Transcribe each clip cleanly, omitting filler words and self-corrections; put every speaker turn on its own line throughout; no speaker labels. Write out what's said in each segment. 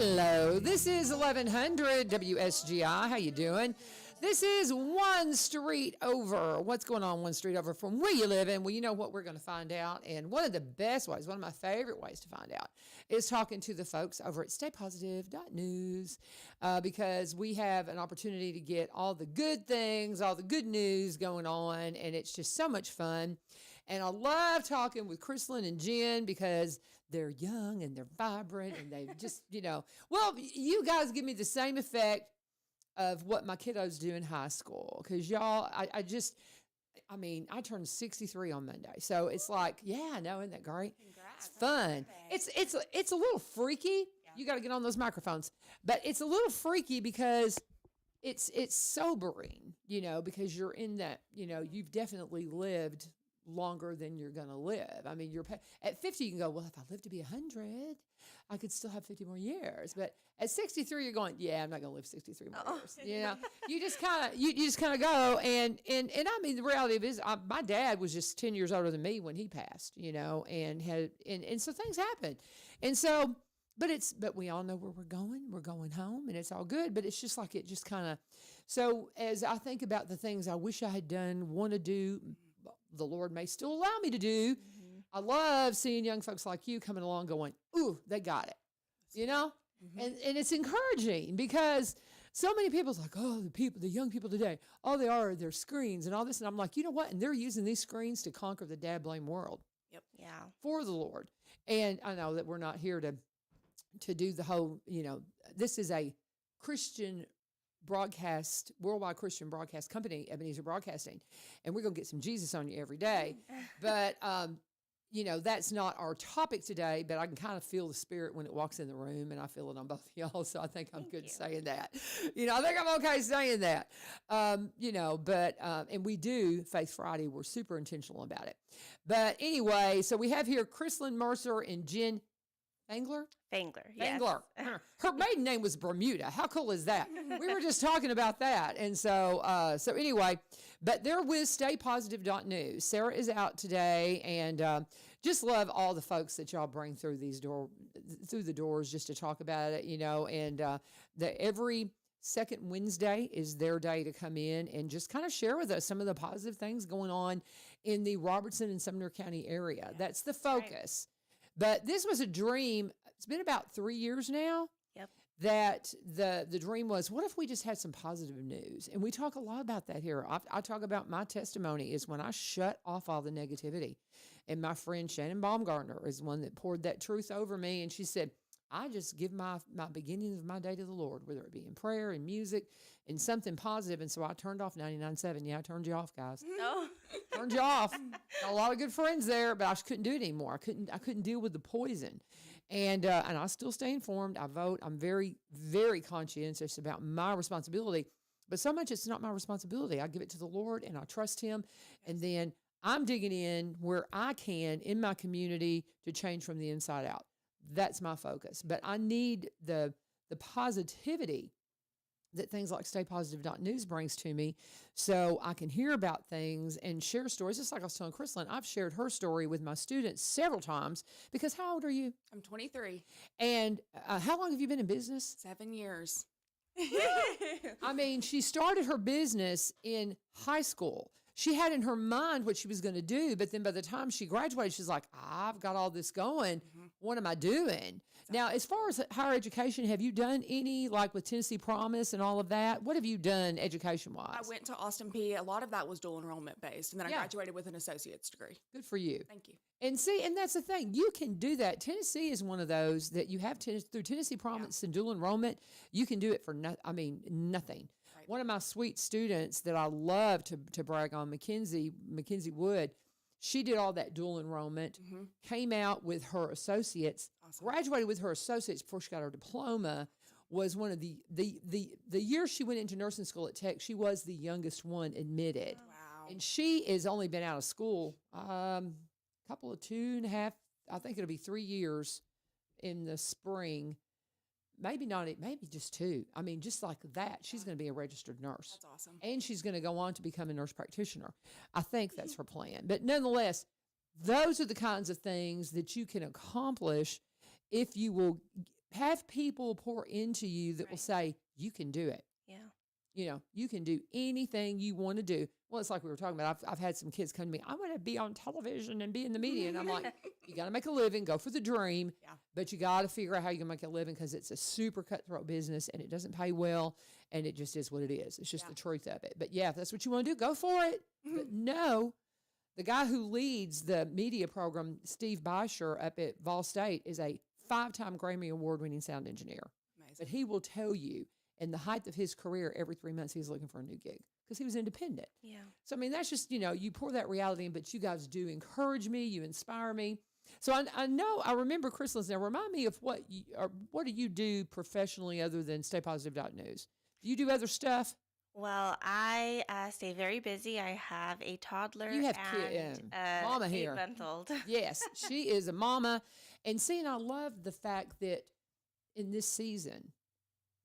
Hello, this is 1100 WSGI. How you doing? This is one street over. What's going on one street over from where you live in? Well, you know what we're going to find out. And one of the best ways, one of my favorite ways to find out is talking to the folks over at staypositive.news because we have an opportunity to get all the good things, all the good news going on. And it's just so much fun. And I love talking with Chrislyn and Jen because they're young and they're vibrant and they just, well, you guys give me the same effect of what my kiddos do in high school. Because y'all, I turned 63 on Monday. So it's like, yeah, I know, isn't that great?
Congrats.
It's fun. It's a little freaky. Yeah. You got to get on those microphones. But it's a little freaky because it's sobering, because you're in that, you've definitely lived longer than you're going to live. I mean, at 50, you can go, well, if I live to be 100, I could still have 50 more years. But at 63, you're going, yeah, I'm not going to live 63 more years. You just kind of go. And I mean, the reality of it is my dad was just 10 years older than me when he passed, and so things happen. And so, but we all know where we're going. We're going home and it's all good. But it's just like, it just kind of, so as I think about the things I wish I had done, want to do, the Lord may still allow me to do. Mm-hmm. I love seeing young folks like you coming along going, ooh, they got it, Mm-hmm. And it's encouraging because so many people's like, oh, the young people today, all they are their screens and all this. And I'm like, you know what? And they're using these screens to conquer the dad blame world.
Yep. Yeah.
For the Lord. And I know that we're not here to do the whole, this is a Christian broadcast, worldwide Christian broadcast company, Ebenezer Broadcasting, and we're going to get some Jesus on you every day. But, that's not our topic today, but I can kind of feel the spirit when it walks in the room, and I feel it on both of y'all, so I think I'm good saying that. I think I'm okay saying that. And we do Faith Friday. We're super intentional about it. But anyway, so we have here Chrislyn Mercer and Jen Fangler?
Fangler,
yes. Her maiden name was Bermuda. How cool is that? We were just talking about that. And so anyway, but they're with staypositive.news. Sarah is out today, and just love all the folks that y'all bring through the doors just to talk about it, and every second Wednesday is their day to come in and just kind of share with us some of the positive things going on in the Robertson and Sumner County area. Yeah, that's the focus. Right. But this was a dream. It's been about 3 years now.
Yep. That
the dream was, what if we just had some positive news? And we talk a lot about that here. I talk about my testimony is when I shut off all the negativity. And my friend Shannon Baumgartner is one that poured that truth over me. And she said, I just give my beginning of my day to the Lord, whether it be in prayer and music and something positive. And so I turned off 99.7. Yeah, I turned you off, guys.
No.
Turned you off. Got a lot of good friends there, but I just couldn't do it anymore. I couldn't deal with the poison. And I still stay informed. I vote. I'm very, very conscientious about my responsibility. But so much it's not my responsibility. I give it to the Lord and I trust Him. And then I'm digging in where I can in my community to change from the inside out. That's my focus. But I need the positivity that things like staypositive.news brings to me so I can hear about things and share stories. Just like I was telling Chrislyn, I've shared her story with my students several times because how old are you?
I'm 23.
And how long have you been in business?
7 years.
I mean, she started her business in high school. She had in her mind what she was going to do, but then by the time she graduated, she's like, I've got all this going. Mm-hmm. What am I doing? Exactly. Now, as far as higher education, have you done any, like with Tennessee Promise and all of that? What have you done education-wise?
I went to Austin P. A lot of that was dual enrollment based, and then I graduated with an associate's degree.
Good for you.
Thank you.
And see, and that's the thing. You can do that. Tennessee is one of those that you have through Tennessee Promise and dual enrollment. You can do it for nothing. Right. One of my sweet students that I love to brag on, Mackenzie Wood, she did all that dual enrollment, came out with her associates, graduated with her associates before she got her diploma, was one of the year she went into nursing school at Tech, she was the youngest one admitted.
Oh, wow.
And she has only been out of school couple of 2.5, I think it'll be 3 years in the spring. Maybe not, maybe just 2. I mean, just like that, she's going to be a registered nurse.
That's awesome.
And she's going to go on to become a nurse practitioner. I think that's her plan. But nonetheless, those are the kinds of things that you can accomplish if you will have people pour into you that will
Right.
say, you can do it.
Yeah.
You know, you can do anything you want to do. Well, it's like we were talking about. I've had some kids come to me, I want to be on television and be in the media. And I'm like, you got to make a living, go for the dream,
Yeah.
but you got to figure out how you can make a living because it's a super cutthroat business and it doesn't pay well. And it just is what it is. It's just
Yeah.
the truth of it. But yeah, if that's what you want to do, go for it. But no, the guy who leads the media program, Steve Beischer up at Vol State, is a 5-time Grammy Award winning sound engineer.
Amazing.
But he will tell you in the height of his career, every 3 months, he's looking for a new gig because he was independent.
Yeah.
So, I mean, that's just, you know, you pour that reality in, but you guys do encourage me, you inspire me. So I know, I remember Chrysalis. Now, remind me of what do you do professionally other than staypositive.news? Do you do other stuff?
Well, I stay very busy. I have a toddler
You have
and
mama here.
8-month-old.
Yes, she is a mama. And see, and I love the fact that in this season,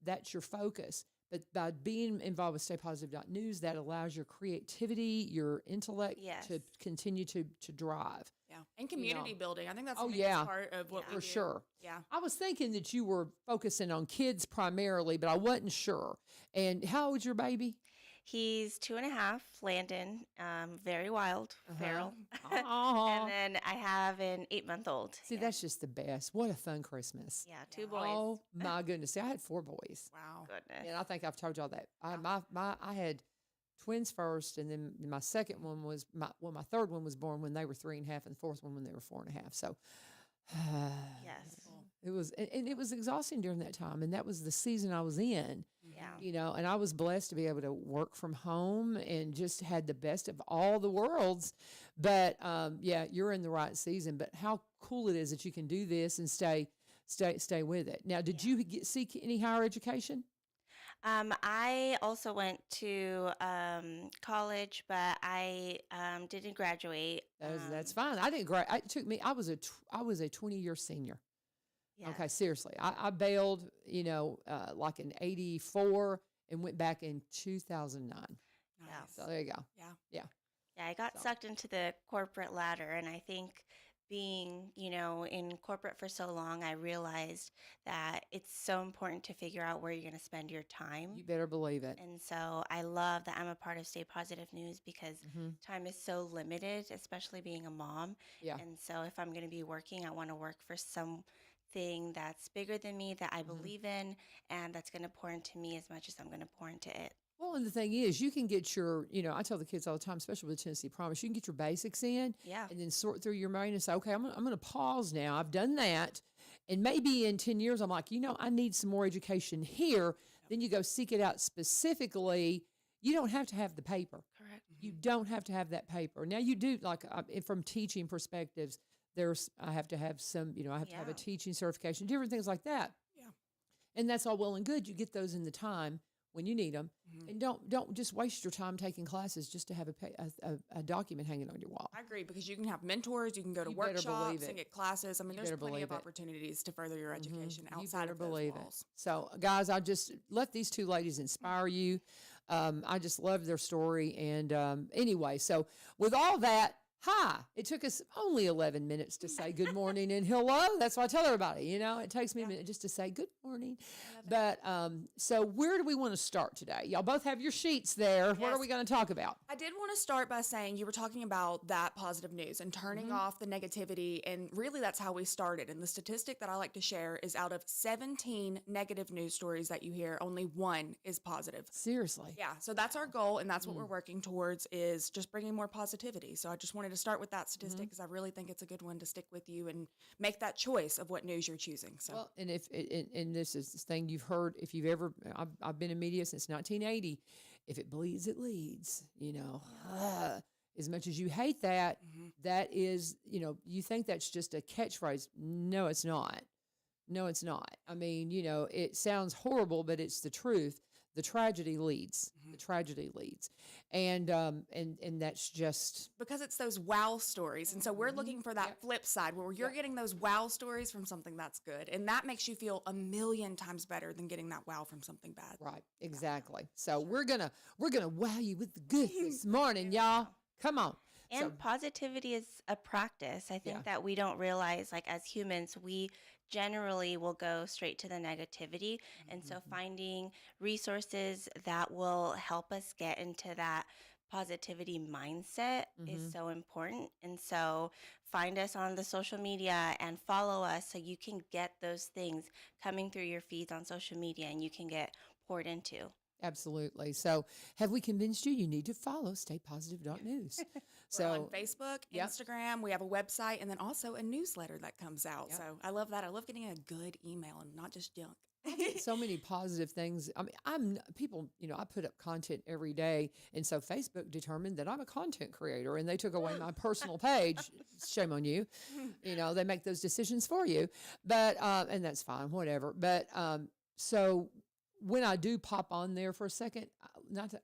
that's your focus. But by being involved with staypositive.news, that allows your creativity, your intellect
Yes.
to continue to drive.
Yeah. And community building. I think that's
Oh,
the biggest
yeah.
part of what
Yeah.
we
For
do.
sure.
Yeah.
I was thinking that you were focusing on kids primarily, but I wasn't sure. And how old's your baby?
He's 2.5, Landon, very wild, feral.
Aw.
And then I have an 8-month-old.
See, that's just the best. What a fun Christmas.
Yeah, 2
Yeah.
boys.
Oh my goodness. See, I had 4 boys.
Wow.
Goodness.
And I think I've told y'all that. I had twins first, and then my second one was my third one was born when they were 3.5, and the fourth one when they were 4.5. So
Yes.
it was, and it was exhausting during that time. And that was the season I was in,
Yeah.
you know, and I was blessed to be able to work from home and just had the best of all the worlds. But yeah, you're in the right season. But how cool it is that you can do this and stay with it. Now, did you seek any higher education?
I also went to college, but I didn't graduate.
That's fine. I didn't graduate. It took me. I was a 20-year senior.
Yeah.
Okay, seriously. I bailed, you know, like in '84 and went back in 2009.
Nice.
So there you go.
Yeah.
Yeah, I got
So-
sucked into the corporate ladder, and I think being, in corporate for so long, I realized that it's so important to figure out where you're going to spend your time.
You better believe it.
And so I love that I'm a part of Stay Positive News because
Mhm.
time is so limited, especially being a mom.
Yeah.
And so if I'm going to be working, I want to work for something that's bigger than me, that I
Mm-hmm.
believe in, and that's going to pour into me as much as I'm going to pour into it.
Well, and the thing is, you can get your, I tell the kids all the time, especially with Tennessee Promise, you can get your basics in
Yeah.
and then sort through your brain and say, okay, I'm going to pause now. I've done that. And maybe in 10 years, I'm like, I need some more education here. Then you go seek it out specifically. You don't have to have the paper.
Correct.
You don't have to have that paper. Now you do, like from teaching perspectives, I have to have some, I have to have a
Yeah.
teaching certification, different things like that.
Yeah.
And that's all well and good. You get those in the time when you need them. And don't just waste your time taking classes just to have a document hanging on your wall.
I agree, because you can have mentors, you can go to
You better
workshops
believe
and
it.
get classes. I mean,
You
there's
better
plenty of
believe it.
opportunities to further your education
You
outside
better
of those
believe
walls.
it. So, guys, I just let these two ladies inspire you. I just love their story. And anyway, so with all that, hi, it took us only 11 minutes to say good morning and hello. That's what I tell everybody. It takes me a minute just to say good morning. But so where do we want to start today? Y'all both have your sheets there. What are
Yes.
we going to talk about?
I did want to start by saying you were talking about that positive news and turning off the negativity. And really, that's how we started. And the statistic that I like to share is out of 17 negative news stories that you hear, only 1 is positive.
Seriously.
Yeah, so that's our goal, and that's what we're working towards, is just bringing more positivity. So I just wanted to start with that statistic because I really think it's a good one to stick with you and make that choice of what news you're choosing. So
Well, and and this is this thing you've heard, if you've ever, I've been in media since 1980. If it bleeds, it leads. As much as you hate that, that is, you think that's just a catchphrase. No, it's not. No, it's not. I mean, it sounds horrible, but it's the truth. The tragedy leads. The tragedy leads, and that's just
because it's those wow stories, and so we're looking for that flip side where you're getting those wow stories from something that's good, and that makes you feel a million times better than getting that wow from something bad.
right. Exactly. So we're gonna wow you with the good this morning, y'all. Come on.
And
So
positivity is a practice. I think
yeah.
that we don't realize, like, as humans, we generally will go straight to the negativity. And so
Mhm.
finding resources that will help us get into that positivity mindset is
Mhm.
so important. And so find us on the social media and follow us so you can get those things coming through your feeds on social media and you can get poured into.
Absolutely. So, have we convinced you? You need to follow staypositive.news.
We're on
So,
Facebook,
yep,
Instagram. We have a website, and then also a newsletter that comes out.
yep.
So I love that. I love getting a good email and not just junk.
I get so many positive things. I mean, people, I put up content every day. And so Facebook determined that I'm a content creator and they took away my personal page. Shame on you. They make those decisions for you. But, and that's fine, whatever. But, so when I do pop on there for a second,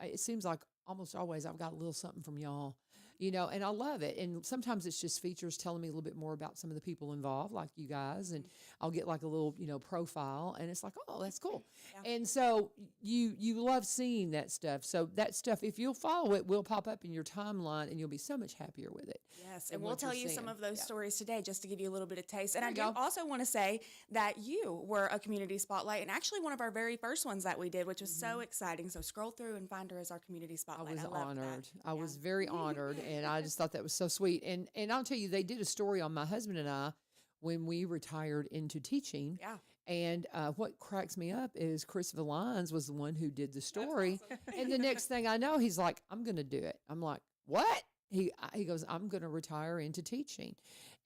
it seems like almost always I've got a little something from y'all, and I love it. And sometimes it's just features telling me a little bit more about some of the people involved, like you guys, and I'll get like a little, profile, and it's like, oh, that's cool.
Yeah.
And so you love seeing that stuff. So that stuff, if you'll follow it, will pop up in your timeline, and you'll be so much happier with it.
Yes,
than
and we'll
what you're
tell you some
seeing.
of those
Yeah.
stories today just to give you a little bit of taste. And
There
I
you
do
go.
also want to say that you were a community spotlight and actually one of our very first ones that we did, which was so exciting. So scroll through and find her as our community
I
spotlight.
was
loved
honored.
that.
I
Yeah.
was very honored, and I just thought that was so sweet. And I'll tell you, they did a story on my husband and I when we retired into teaching.
Yeah.
And what cracks me up is Chris Valines was the one who did the story.
awesome.
And the next thing I know, he's like, "I'm going to do it." I'm like, "What?" He goes, "I'm going to retire into teaching,"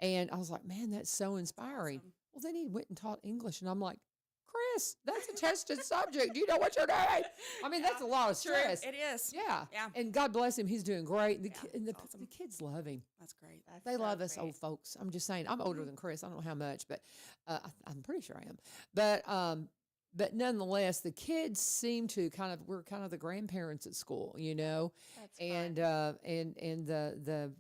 and I was like, "Man, that's so inspiring."
awesome.
Well, then he went and taught English, and I'm like, Chris, that's a tested subject. Do you know what you're doing? I mean, that's a lot of
True.
stress.
It is.
Yeah.
Yeah.
And God bless him. He's doing great. And
Yeah,
the
it's awesome.
kids love him.
That's great.
That's
They
so
love us
great.
old folks. I'm just saying. I'm older
Mhm.
than Chris. I don't know how much, but I'm pretty sure I am. But nonetheless, the kids seem to we're kind of the grandparents at school,
That's
and
fun.
and the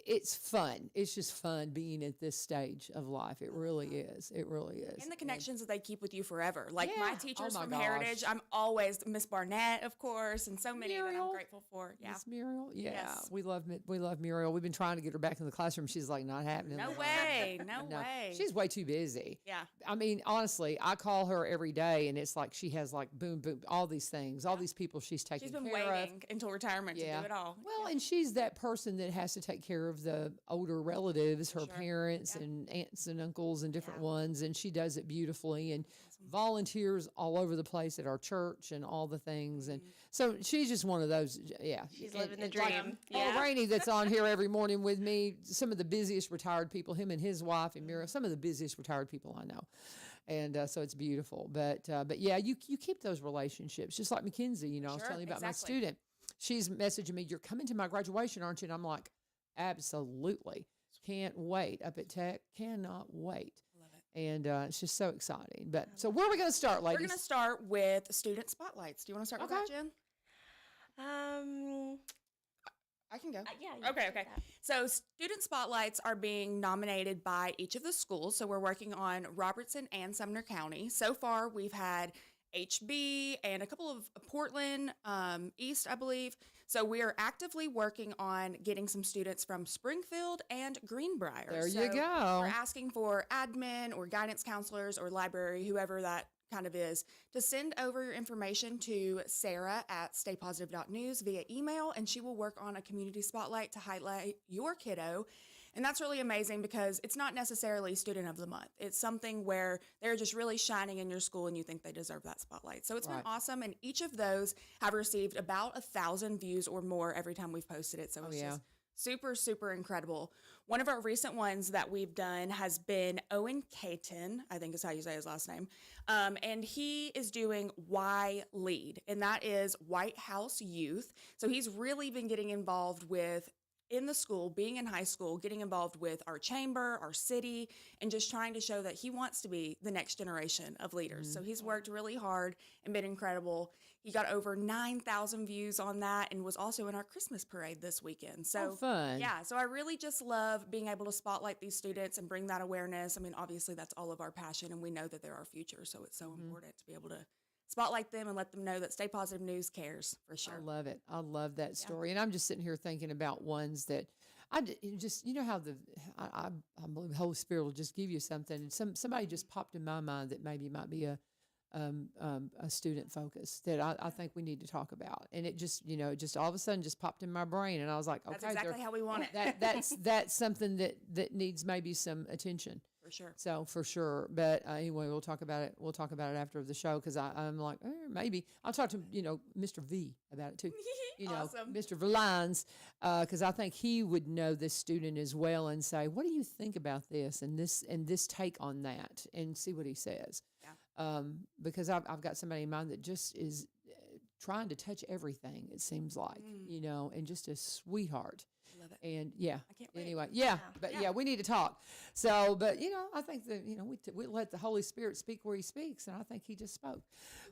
it's fun. It's just fun being at this stage of life. It really is. It really is.
And the connections that they keep with you forever. Like
Yeah.
my
Oh
teachers
my
from
gosh.
Heritage, I'm always Miss Barnett, of course, and so many that I'm
Muriel.
grateful for. Yeah.
Miss Muriel, yeah,
Yes.
we love Muriel. We've been trying to get her back in the classroom. She's like, not happening.
No
Laverne.
way. No
No,
way.
she's way too busy.
yeah.
I mean, honestly, I call her every day, and it's like she has like boom, boom, all these things, all these people she's taking
She's been
care of.
waiting until retirement to
Yeah.
do it all.
Well,
Yeah.
and she's that person that has to take care of the older relatives, her
Sure.
parents
Yeah.
and aunts and uncles and different
Yeah.
ones, and she does it beautifully and
Awesome.
volunteers all over the place at our church and all the things. And
Mhm.
so she's just one of those, yeah.
She's
And-
living the
and like
dream.
Old
Yeah.
Rainey that's on here every morning with me, some of the busiest retired people, him and his wife and Mira, some of the busiest retired people I know. And so it's beautiful. But yeah, you keep those relationships, just like Mackenzie, I was
Sure,
telling you about my
exactly.
student. She's messaging me, "You're coming to my graduation, aren't you?" And I'm like, absolutely. Can't wait. Up at Tech, cannot wait.
I love it.
And it's just so exciting. But so where are we going to start,
We're
ladies?
going to start with student spotlights. Do you want to start with that,
Okay.
Jen?
Um,
I can go.
yeah. you
Okay,
can
okay.
do that.
So, student spotlights are being nominated by each of the schools. So, we're working on Robertson and Sumner County. So far, we've had HB and a couple of Portland East, I believe. So, we are actively working on getting some students from Springfield and Greenbrier.
There
So
you go.
We're asking for admin or guidance counselors or library, whoever that kind of is, to send over your information to Sarah at staypositive.news via email, and she will work on a community spotlight to highlight your kiddo. And that's really amazing because it's not necessarily student of the month. It's something where they're just really shining in your school and you think they deserve that spotlight. So it's been
Right.
awesome. And each of those have received about 1,000 views or more every time we've posted it. So
Oh,
it's
yeah.
just super, super incredible. One of our recent ones that we've done has been Owen Caton, I think is how you say his last name. And he is doing Y Lead, and that is White House Youth. So he's really been getting involved with in the school, being in high school, getting involved with our chamber, our city, and just trying to show that he wants to be the next generation of leaders. So he's worked really hard and been incredible. He got over 9,000 views on that and was also in our Christmas parade this weekend. So
fun.
yeah, so I really just love being able to spotlight these students and bring that awareness. I mean, obviously that's all of our passion and we know that they're our future. So it's so important to be able to spotlight them and let them know that Stay Positive News cares for
I
sure.
love it. I love that story. And I'm just sitting here thinking about ones that you just, you know how I believe the Holy Spirit will just give you something, and somebody just popped in my mind that maybe might be a student focus that I think we need to talk about, and it just, just all of a sudden just popped in my brain, and I was like,
That's
okay,
exactly how we want it.
that's something that needs maybe some attention.
For sure.
So for sure, but anyway, we'll talk about it. We'll talk about it after the show because I'm like, maybe I'll talk to Mr. V about it too.
Awesome.
Mr. Verlines, because I think he would know this student as well and say, what do you think about this and this take on that, and see what he says.
Yeah.
Because I've got somebody in mind that just is trying to touch everything. It seems like and just a sweetheart.
Love it.
And yeah,
I can't wait.
anyway, yeah, but yeah, we need to talk. So, but I think that we let the Holy Spirit speak where He speaks, and I think He just spoke.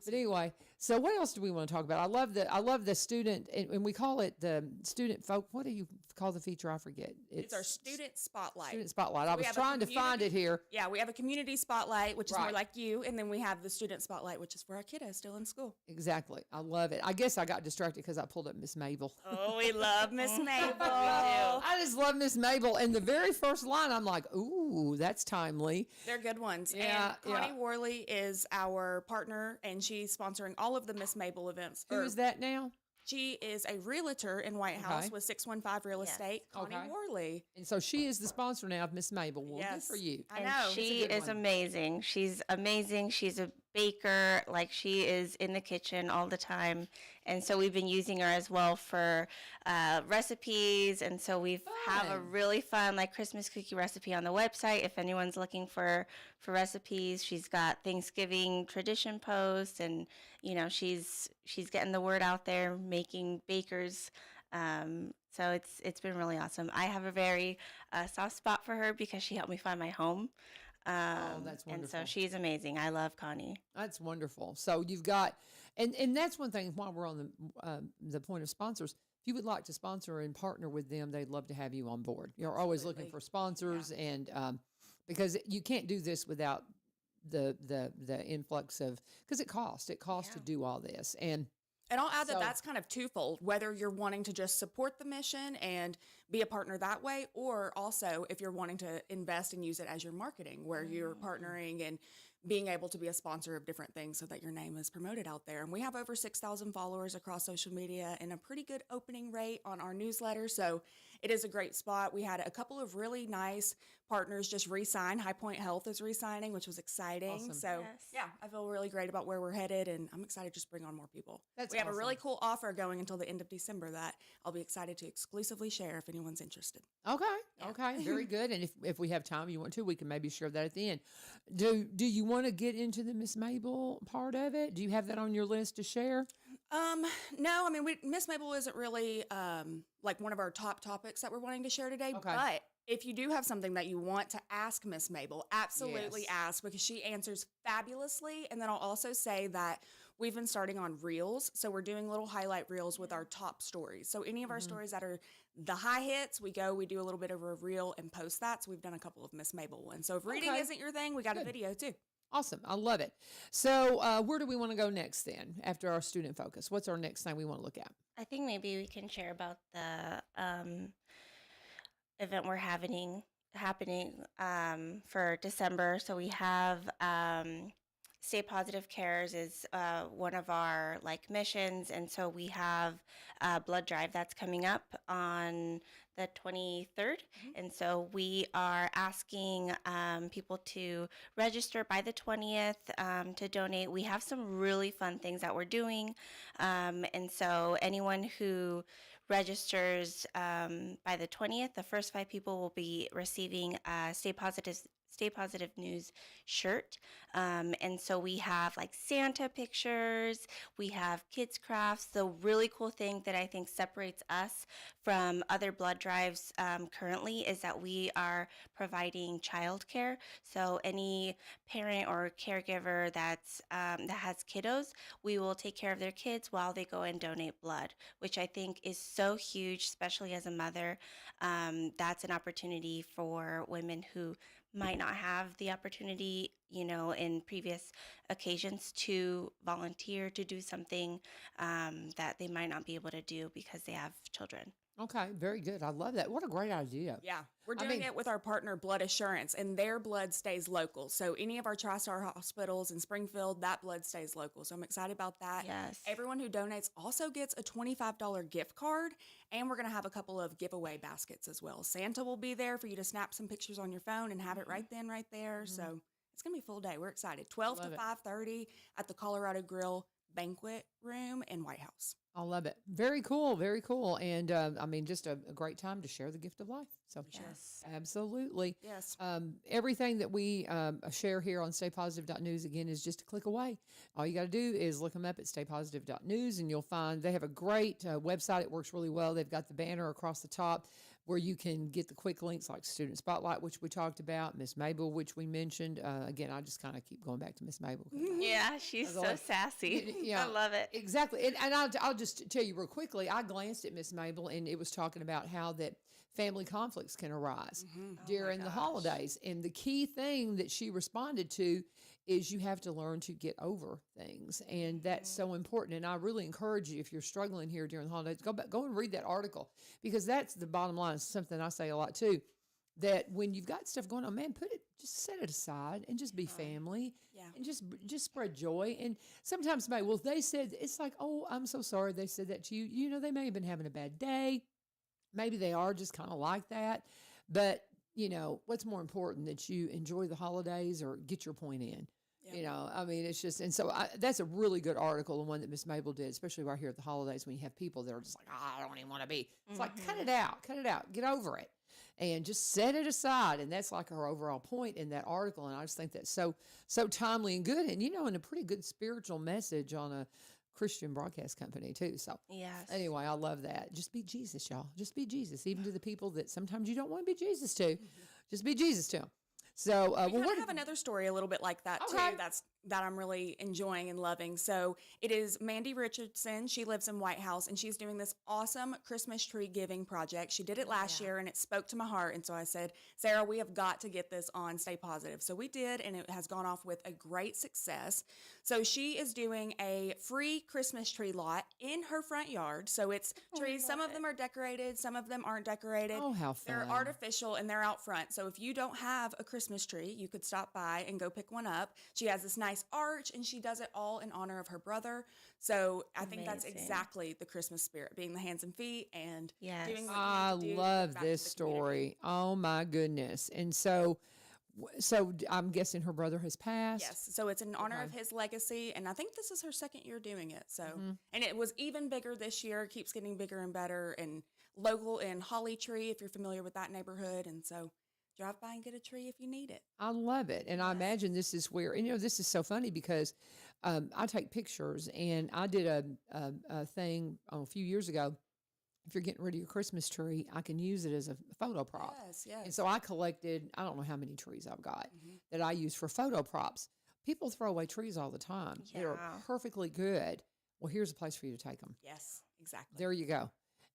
But anyway, so what else do we want to talk about? I love the student, and we call it the student folk. What do you call the feature? I forget.
It's our student spotlight.
Student spotlight.
So
I was trying to find it here.
Yeah, we have a community spotlight, which is more
Right.
like you, and then we have the student spotlight, which is for our kiddos still in school.
Exactly. I love it. I guess I got distracted because I pulled up Miss Mabel.
Oh, we love Miss Mabel.
I just love Miss Mabel. And the very first line, I'm like, ooh, that's timely.
They're good ones.
Yeah,
and Connie
yeah.
Worley is our partner, and she's sponsoring all of the Miss Mabel events.
Who is that now?
She is a realtor in White House
Okay.
with 615 Real
Yes.
Estate, Connie
Okay.
Worley.
And so she is the sponsor now of Miss Mabel. Well,
Yes.
good for you.
I
And
know.
It's a
she
good
is
one.
amazing. She's amazing. She's a baker. Like, she is in the kitchen all the time. And so we've been using her as well for recipes. And so we have a
Fun.
really fun Christmas cookie recipe on the website if anyone's looking for recipes. She's got Thanksgiving tradition posts, and she's getting the word out there, making bakers. So it's been really awesome. I have a very soft spot for her because she helped me find my home.
That's
And so
wonderful.
she's amazing. I love Connie.
That's wonderful. So you've got, and that's one thing while we're on the point of sponsors. If you would like to sponsor and partner with them, they'd love to have you on board. You're always looking
Absolutely.
for sponsors, and because you can't do this without the influx of, because it costs to do all this. And
And I'll add that
So-
that's kind of twofold, whether you're wanting to just support the mission and be a partner that way, or also if you're wanting to invest and use it as your marketing, where you're partnering and being able to be a sponsor of different things so that your name is promoted out there. And we have over 6,000 followers across social media and a pretty good opening rate on our newsletter. So it is a great spot. We had a couple of really nice partners just re-sign. High Point Health is re-signing, which was exciting.
Awesome.
So
Yes.
yeah, I feel really great about where we're headed, and I'm excited to just bring on more people.
That's
We have a really
awesome.
cool offer going until the end of December that I'll be excited to exclusively share if anyone's interested.
Okay.
Yeah.
Okay. Very good. And if we have time, you want to, we can maybe share that at the end. Do you want to get into the Miss Mabel part of it? Do you have that on your list to share?
No, I mean, Miss Mabel isn't really like one of our top topics that we're wanting to share today.
Okay.
But if you do have something that you want to ask Miss Mabel, absolutely
Yes.
ask, because she answers fabulously. And then I'll also say that we've been starting on reels. So we're doing little highlight reels with our top stories. So any of our stories that are the high hits, we do a little bit of a reel and post that. So we've done a couple of Miss Mabel ones. So if reading
Okay.
isn't your thing, we got a
Good.
video too.
Awesome. I love it. So where do we want to go next then after our student focus? What's our next thing we want to look at?
I think maybe we can share about the event we're happening for December. So we have Stay Positive Cares is one of our missions, and so we have a blood drive that's coming up on the 23rd, and so we are asking people to register by the 20th to donate. We have some really fun things that we're doing, and so anyone who registers by the 20th, the first 5 people will be receiving a Stay Positive News shirt. And so we have Santa pictures, we have kids crafts. The really cool thing that I think separates us from other blood drives currently is that we are providing childcare. So any parent or caregiver that has kiddos, we will take care of their kids while they go and donate blood, which I think is so huge, especially as a mother. That's an opportunity for women who might not have the opportunity, in previous occasions to volunteer to do something that they might not be able to do because they have children.
Okay, very good. I love that. What a great idea.
Yeah, we're
I
doing
mean-
it with our partner Blood Assurance, and their blood stays local. So any of our TriStar hospitals in Springfield, that blood stays local. So I'm excited about that.
Yes.
Everyone who donates also gets a $25 gift card, and we're going to have a couple of giveaway baskets as well. Santa will be there for you to snap some pictures on your phone and have it right then, right there. So it's going to be a full day. We're excited. 12
Love
to
it.
5:30 at the Colorado Grill banquet room in White House.
I love it. Very cool. Very cool. And I mean, just a great time to share the gift of life. So,
Yes.
absolutely.
Yes.
Everything that we share here on staypositive.news, again, is just a click away. All you got to do is look them up at staypositive.news, and you'll find they have a great website. It works really well. They've got the banner across the top where you can get the quick links like Student Spotlight, which we talked about, Miss Mabel, which we mentioned. Again, I just kind of keep going back to Miss Mabel.
Yeah, she's
was
so
like-
sassy.
Yeah.
I love it.
Exactly. And I'll just tell you real quickly, I glanced at Miss Mabel, and it was talking about how that family conflicts can arise during the holidays. And the key thing that she responded to is you have to learn to get over things. And that's so important. And I really encourage you, if you're struggling here during the holidays, go and read that article, because that's the bottom line. It's something I say a lot too, that when you've got stuff going on, man, just set it aside and just be family.
Yeah.
And just spread joy. And sometimes somebody, well, they said, it's like, oh, I'm so sorry they said that to you. You know, they may have been having a bad day. Maybe they are just kind of like that. But, you know, what's more important, that you enjoy the holidays or get your point in?
Yeah.
You know, I mean, it's just, and so that's a really good article, the one that Miss Mabel did, especially right here at the holidays when you have people that are just like, I don't even want to be. It's like, cut it out, get over it, and just set it aside. And that's like her overall point in that article. And I just think that's so timely and good, and, you know, and a pretty good spiritual message on a Christian broadcast company too. So
Yes.
anyway, I love that. Just be Jesus, y'all. Just be Jesus, even to the people that sometimes you don't want to be Jesus to. Just be Jesus to them. So,
We
well,
kind
what
of have another story a little bit like that
Okay.
too. That I'm really enjoying and loving. So it is Mandy Richardson. She lives in White House, and she's doing this awesome Christmas tree giving project. She did it last year, and it spoke to my heart. And so I said, Sarah, we have got to get this on Stay Positive. So we did, and it has gone off with a great success. So she is doing a free Christmas tree lot in her front yard. So it's trees. Some of them are decorated, some of them aren't decorated.
Oh, how
They're
fun.
artificial, and they're out front. So if you don't have a Christmas tree, you could stop by and go pick one up. She has this nice arch, and she does it all in honor of her brother. So I think that's
Amazing.
exactly the Christmas spirit, being the hands and feet and
Yes.
doing what
I
you need to do to
love
give back to
this
the community.
story. Oh my goodness. And so I'm guessing her brother has passed.
Yes, so it's in honor of
Okay.
his legacy, and I think this is her second year doing it. So,
Mm-hmm.
and it was even bigger this year. Keeps getting bigger and better, and local in Holly Tree, if you're familiar with that neighborhood. And so, drive by and get a tree if you need it.
I love it. And I imagine this is where, and, you know, this is so funny because I take pictures, and I did a thing a few years ago. If you're getting rid of your Christmas tree, I can use it as a photo prop.
Yes, yes.
And so I collected, I don't know how many trees I've got
Mhm.
that I use for photo props. People throw away trees all the time. They're
Yeah.
perfectly good. Well, here's a place for you to take them.
Yes, exactly.
There you go.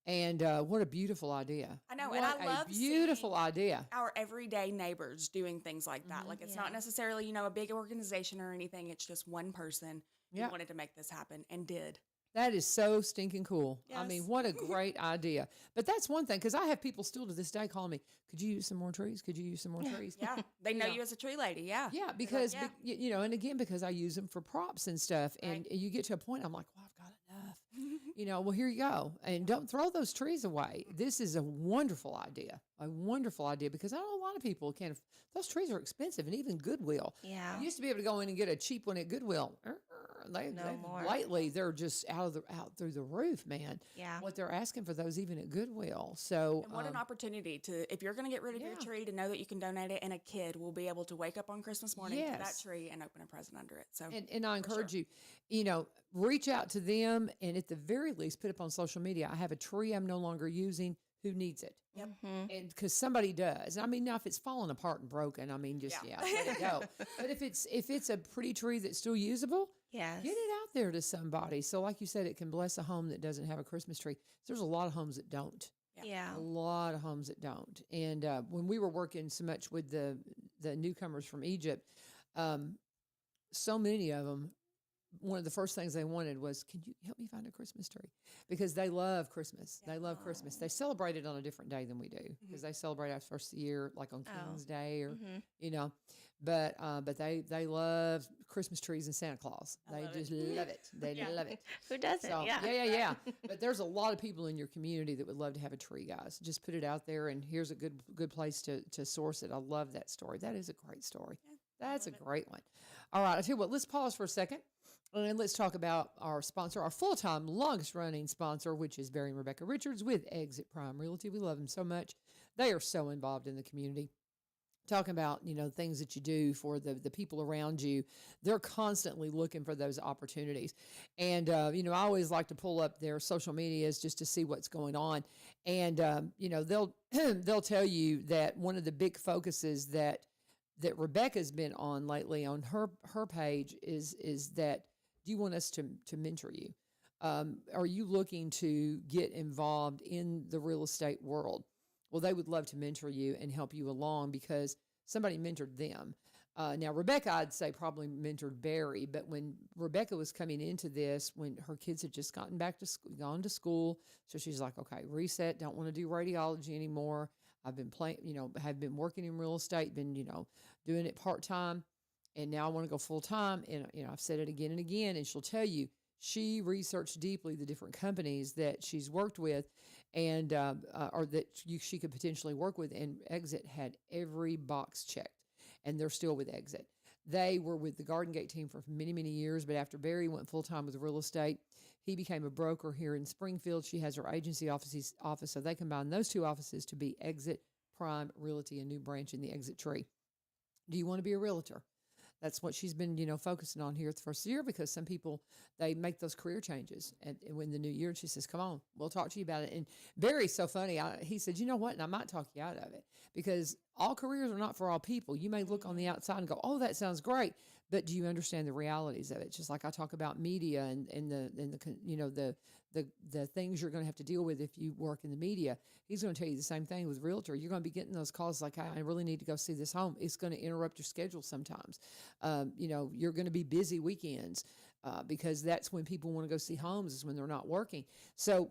And what a beautiful idea.
I know,
What
and I
a
love
beautiful
seeing
idea.
our everyday neighbors doing things like that. Like it's not
Yeah.
necessarily, you know, a big organization or anything. It's just one person who
Yeah.
wanted to make this happen and did.
That is so stinking cool. I mean,
Yes.
what a great idea. But that's one thing, because I have people still to this day calling me, could you use some more trees? Could you use some more trees?
Yeah, they know
Yeah.
you as a tree lady. Yeah.
Yeah, because,
yeah.
you know, and again, because I use them for props and stuff. And
Right.
you get to a point, I'm like, well, I've got enough. You know, well, here you go. And don't throw those trees away. This is a wonderful idea, because I know a lot of people can't, those trees are expensive, and even Goodwill.
Yeah.
You used to be able to go in and get a cheap one at Goodwill.
No more.
Lately, they're just out through the roof, man.
Yeah.
What they're asking for those even at Goodwill. So
And what an opportunity to, if you're going to get rid of your
Yeah.
tree, to know that you can donate it, and a kid will be able to wake up on Christmas morning to that
Yes.
tree and open a present under it. So,
and I
for sure.
encourage you, you know, reach out to them, and at the very least, put up on social media, I have a tree I'm no longer using. Who needs it?
Yep.
Mhm.
And because somebody does. I mean, now if it's fallen apart and broken, I mean, just
Yeah.
let it go. But if it's a pretty tree that's still usable,
Yes.
get it out there to somebody. So, like you said, it can bless a home that doesn't have a Christmas tree. There's a lot of homes that don't.
Yeah.
A lot of homes that don't. And when we were working so much with the newcomers from Egypt, so many of them one of the first things they wanted was, can you help me find a Christmas tree? Because they love Christmas. They love Christmas. They celebrate it on a different day than we do because they celebrate our first year, like on King's Day or, you know, but they love Christmas trees and Santa Claus. They just love it. They love it.
Who doesn't?
So,
Yeah.
yeah. But there's a lot of people in your community that would love to have a tree, guys. Just put it out there, and here's a good place to source it. I love that story. That is a great story. That's a great one. All right, I tell you what, let's pause for a second, and let's talk about our sponsor, our full-time, longest-running sponsor, which is Barry and Rebecca Richards with Exit Prime Realty. We love them so much. They are so involved in the community. Talking about, you know, things that you do for the people around you. They're constantly looking for those opportunities. And, you know, I always like to pull up their social medias just to see what's going on. And, you know, they'll they'll tell you that one of the big focuses that Rebecca's been on lately on her page is that, do you want us to mentor you? Are you looking to get involved in the real estate world? Well, they would love to mentor you and help you along because somebody mentored them. Now, Rebecca, I'd say probably mentored Barry, but when Rebecca was coming into this, when her kids had just gone to school, so she's like, okay, reset, don't want to do radiology anymore. I've been have been working in real estate, been, you know, doing it part-time, and now I want to go full-time. And, you know, I've said it again and again, and she'll tell you, she researched deeply the different companies that she's worked with and or that she could potentially work with, and Exit had every box checked, and they're still with Exit. They were with the Garden Gate team for many, many years, but after Barry went full-time with real estate, he became a broker here in Springfield. She has her agency office, so they combined those two offices to be Exit Prime Realty, a new branch in the Exit tree. Do you want to be a realtor? That's what she's been, you know, focusing on here at the first year, because some people, they make those career changes and when the new year, and she says, come on, we'll talk to you about it. And Barry's so funny. He said, you know what? And I might talk you out of it, because all careers are not for all people. You may look on the outside and go, oh, that sounds great. But do you understand the realities of it? Just like I talk about media and the you know, the things you're going to have to deal with if you work in the media. He's going to tell you the same thing with realtor. You're going to be getting those calls like, I really need to go see this home. It's going to interrupt your schedule sometimes. You know, you're going to be busy weekends because that's when people want to go see homes, is when they're not working. So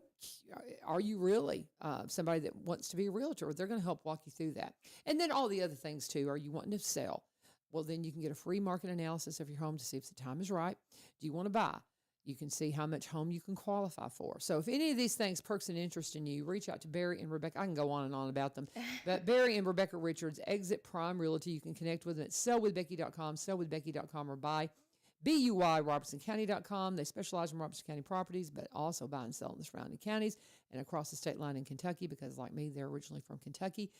are you really somebody that wants to be a realtor? They're going to help walk you through that. And then all the other things too. Are you wanting to sell? Well, then you can get a free market analysis of your home to see if the time is right. Do you want to buy? You can see how much home you can qualify for. So if any of these things perks an interest in you, reach out to Barry and Rebecca. I can go on and on about them. But Barry and Rebecca Richards, Exit Prime Realty. You can connect with them at sellwithbecky.com, sellwithbecky.com, or buy BUYRobertsonCounty.com. They specialize in Robertson County properties, but also buy and sell in the surrounding counties and across the state line in Kentucky, because like me, they're originally from Kentucky.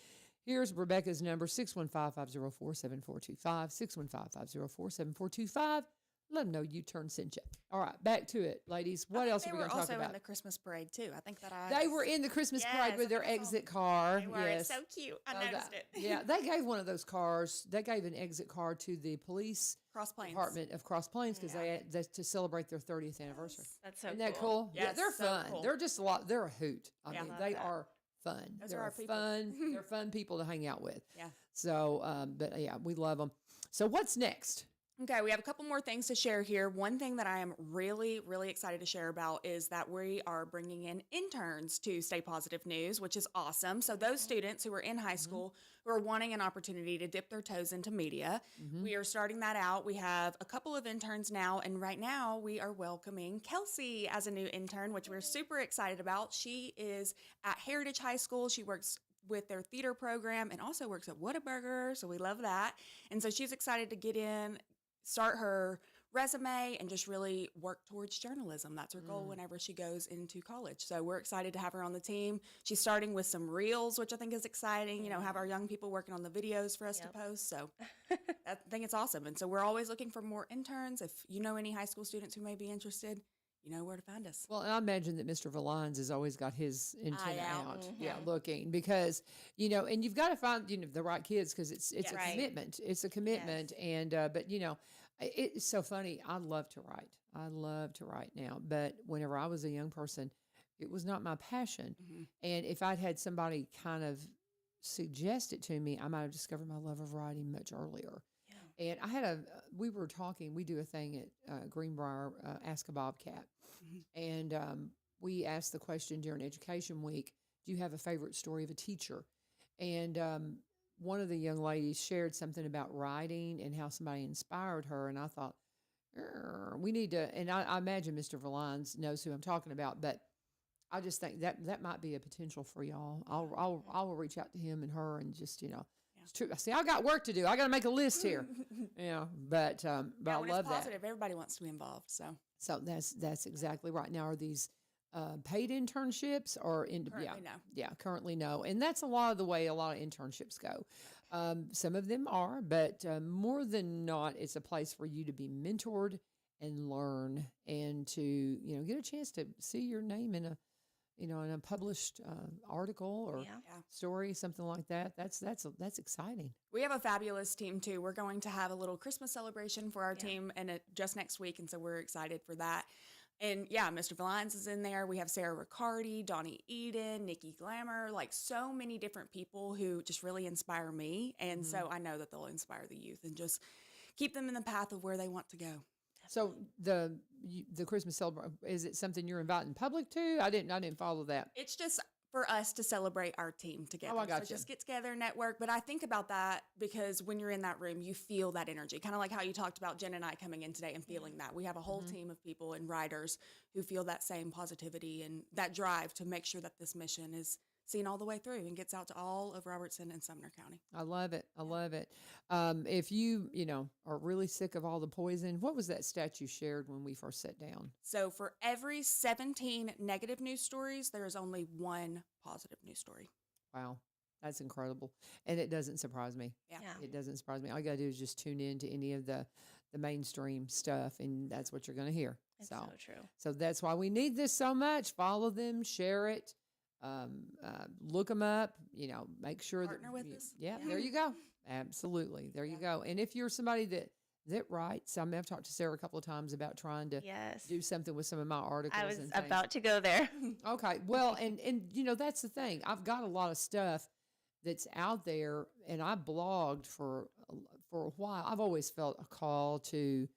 Here's Rebecca's number, 615-504-7425, 615-504-7425. Let them know U-Turn sent you. All right, back to it, ladies. What else are we going to talk
They were
about?
also in the Christmas parade, too. I think that
They were in the Christmas parade with their exit car.
They were.
Yes.
It's so cute. I noticed it.
Yeah, they gave one of those cars. They gave an exit car to the police
Cross Plains
department of Cross Plains because they to celebrate their 30th anniversary.
That's so
Isn't that cool?
Yes,
Yeah, they're
so
fun.
cool.
They're just a lot. They're a hoot. I mean,
love
they
that.
are fun.
Those
They're
are our people.
fun. They're fun people to hang out with.
Yeah.
So, but yeah, we love them. So, what's next?
Okay, we have a couple more things to share here. One thing that I am really, really excited to share about is that we are bringing in interns to Stay Positive News, which is awesome. So those students who are in high school who are wanting an opportunity to dip their toes into media, we are starting that out. We have a couple of interns now, and right now we are welcoming Kelsey as a new intern, which we're super excited about. She is at Heritage High School. She works with their theater program and also works at Whataburger, so we love that. And so she's excited to get in, start her resume, and just really work towards journalism. That's her goal whenever she goes into college. So we're excited to have her on the team. She's starting with some reels, which I think is exciting, you know, have our young people working on the videos for us to post. So I think it's awesome. And so we're always looking for more interns. If you know any high school students who may be interested, you know where to find us.
Well, and I imagine that Mr. Valines has always got his antenna out,
Yeah.
looking, because, you know, and you've got to find, you know, the right kids, because it's a
right.
commitment. It's a commitment. And, but, you know, it's so funny. I love to write. I love to write now. But whenever I was a young person, it was not my passion. And if I'd had somebody kind of suggest it to me, I might have discovered my love of writing much earlier. And I had we were talking, we do a thing at Greenbrier, Ask a Bobcat. And we asked the question during Education Week, do you have a favorite story of a teacher? And one of the young ladies shared something about writing and how somebody inspired her. And I thought, we need to, and I imagine Mr. Valines knows who I'm talking about, but I just think that might be a potential for y'all. I'll reach out to him and her and just, it's true. See, I got work to do. I got to make a list here. But I
when
love
it's positive,
that.
everybody wants to be involved.
So that's exactly right. Now, are these paid internships or
Currently, no.
Yeah, currently no. And that's a lot of the way a lot of internships go. Some of them are, but more than not, it's a place for you to be mentored and learn and to, get a chance to see your name in a published article or story, something like that. That's exciting.
We have a fabulous team too. We're going to have a little Christmas celebration for our team and just next week. And so we're excited for that. And Mr. Valines is in there. We have Sarah Riccardi, Donnie Eden, Nikki Glamour, like so many different people who just really inspire me. And so I know that they'll inspire the youth and just keep them in the path of where they want to go.
So the Christmas celebration, is it something you're inviting public to? I didn't follow that.
It's just for us to celebrate our team together.
Oh, I got
so
you.
Just get together, network. But I think about that because when you're in that room, you feel that energy. Kind of like how you talked about Jen and I coming in today and feeling that. We have a whole team of people and writers who feel that same positivity and that drive to make sure that this mission is seen all the way through and gets out to all of Robertson and Sumner County.
I love it. I love it. If you, are really sick of all the poison, what was that stat you shared when we first sat down?
So for every 17 negative news stories, there is only one positive news story.
Wow. That's incredible. And it doesn't surprise me.
Yeah.
It doesn't surprise me. All you got to do is just tune in to any of the mainstream stuff, and that's what you're going to hear.
It's so true.
So that's why we need this so much. Follow them, share it. Look them up, make sure
Partner with us.
Yeah, there you go. Absolutely. There you go. And if you're somebody that writes, I've talked to Sarah a couple of times about trying to do something with some of my articles.
I was
and
about to go there.
Okay. Well, and that's the thing. I've got a lot of stuff that's out there, and I blogged for a while. I've always felt a call to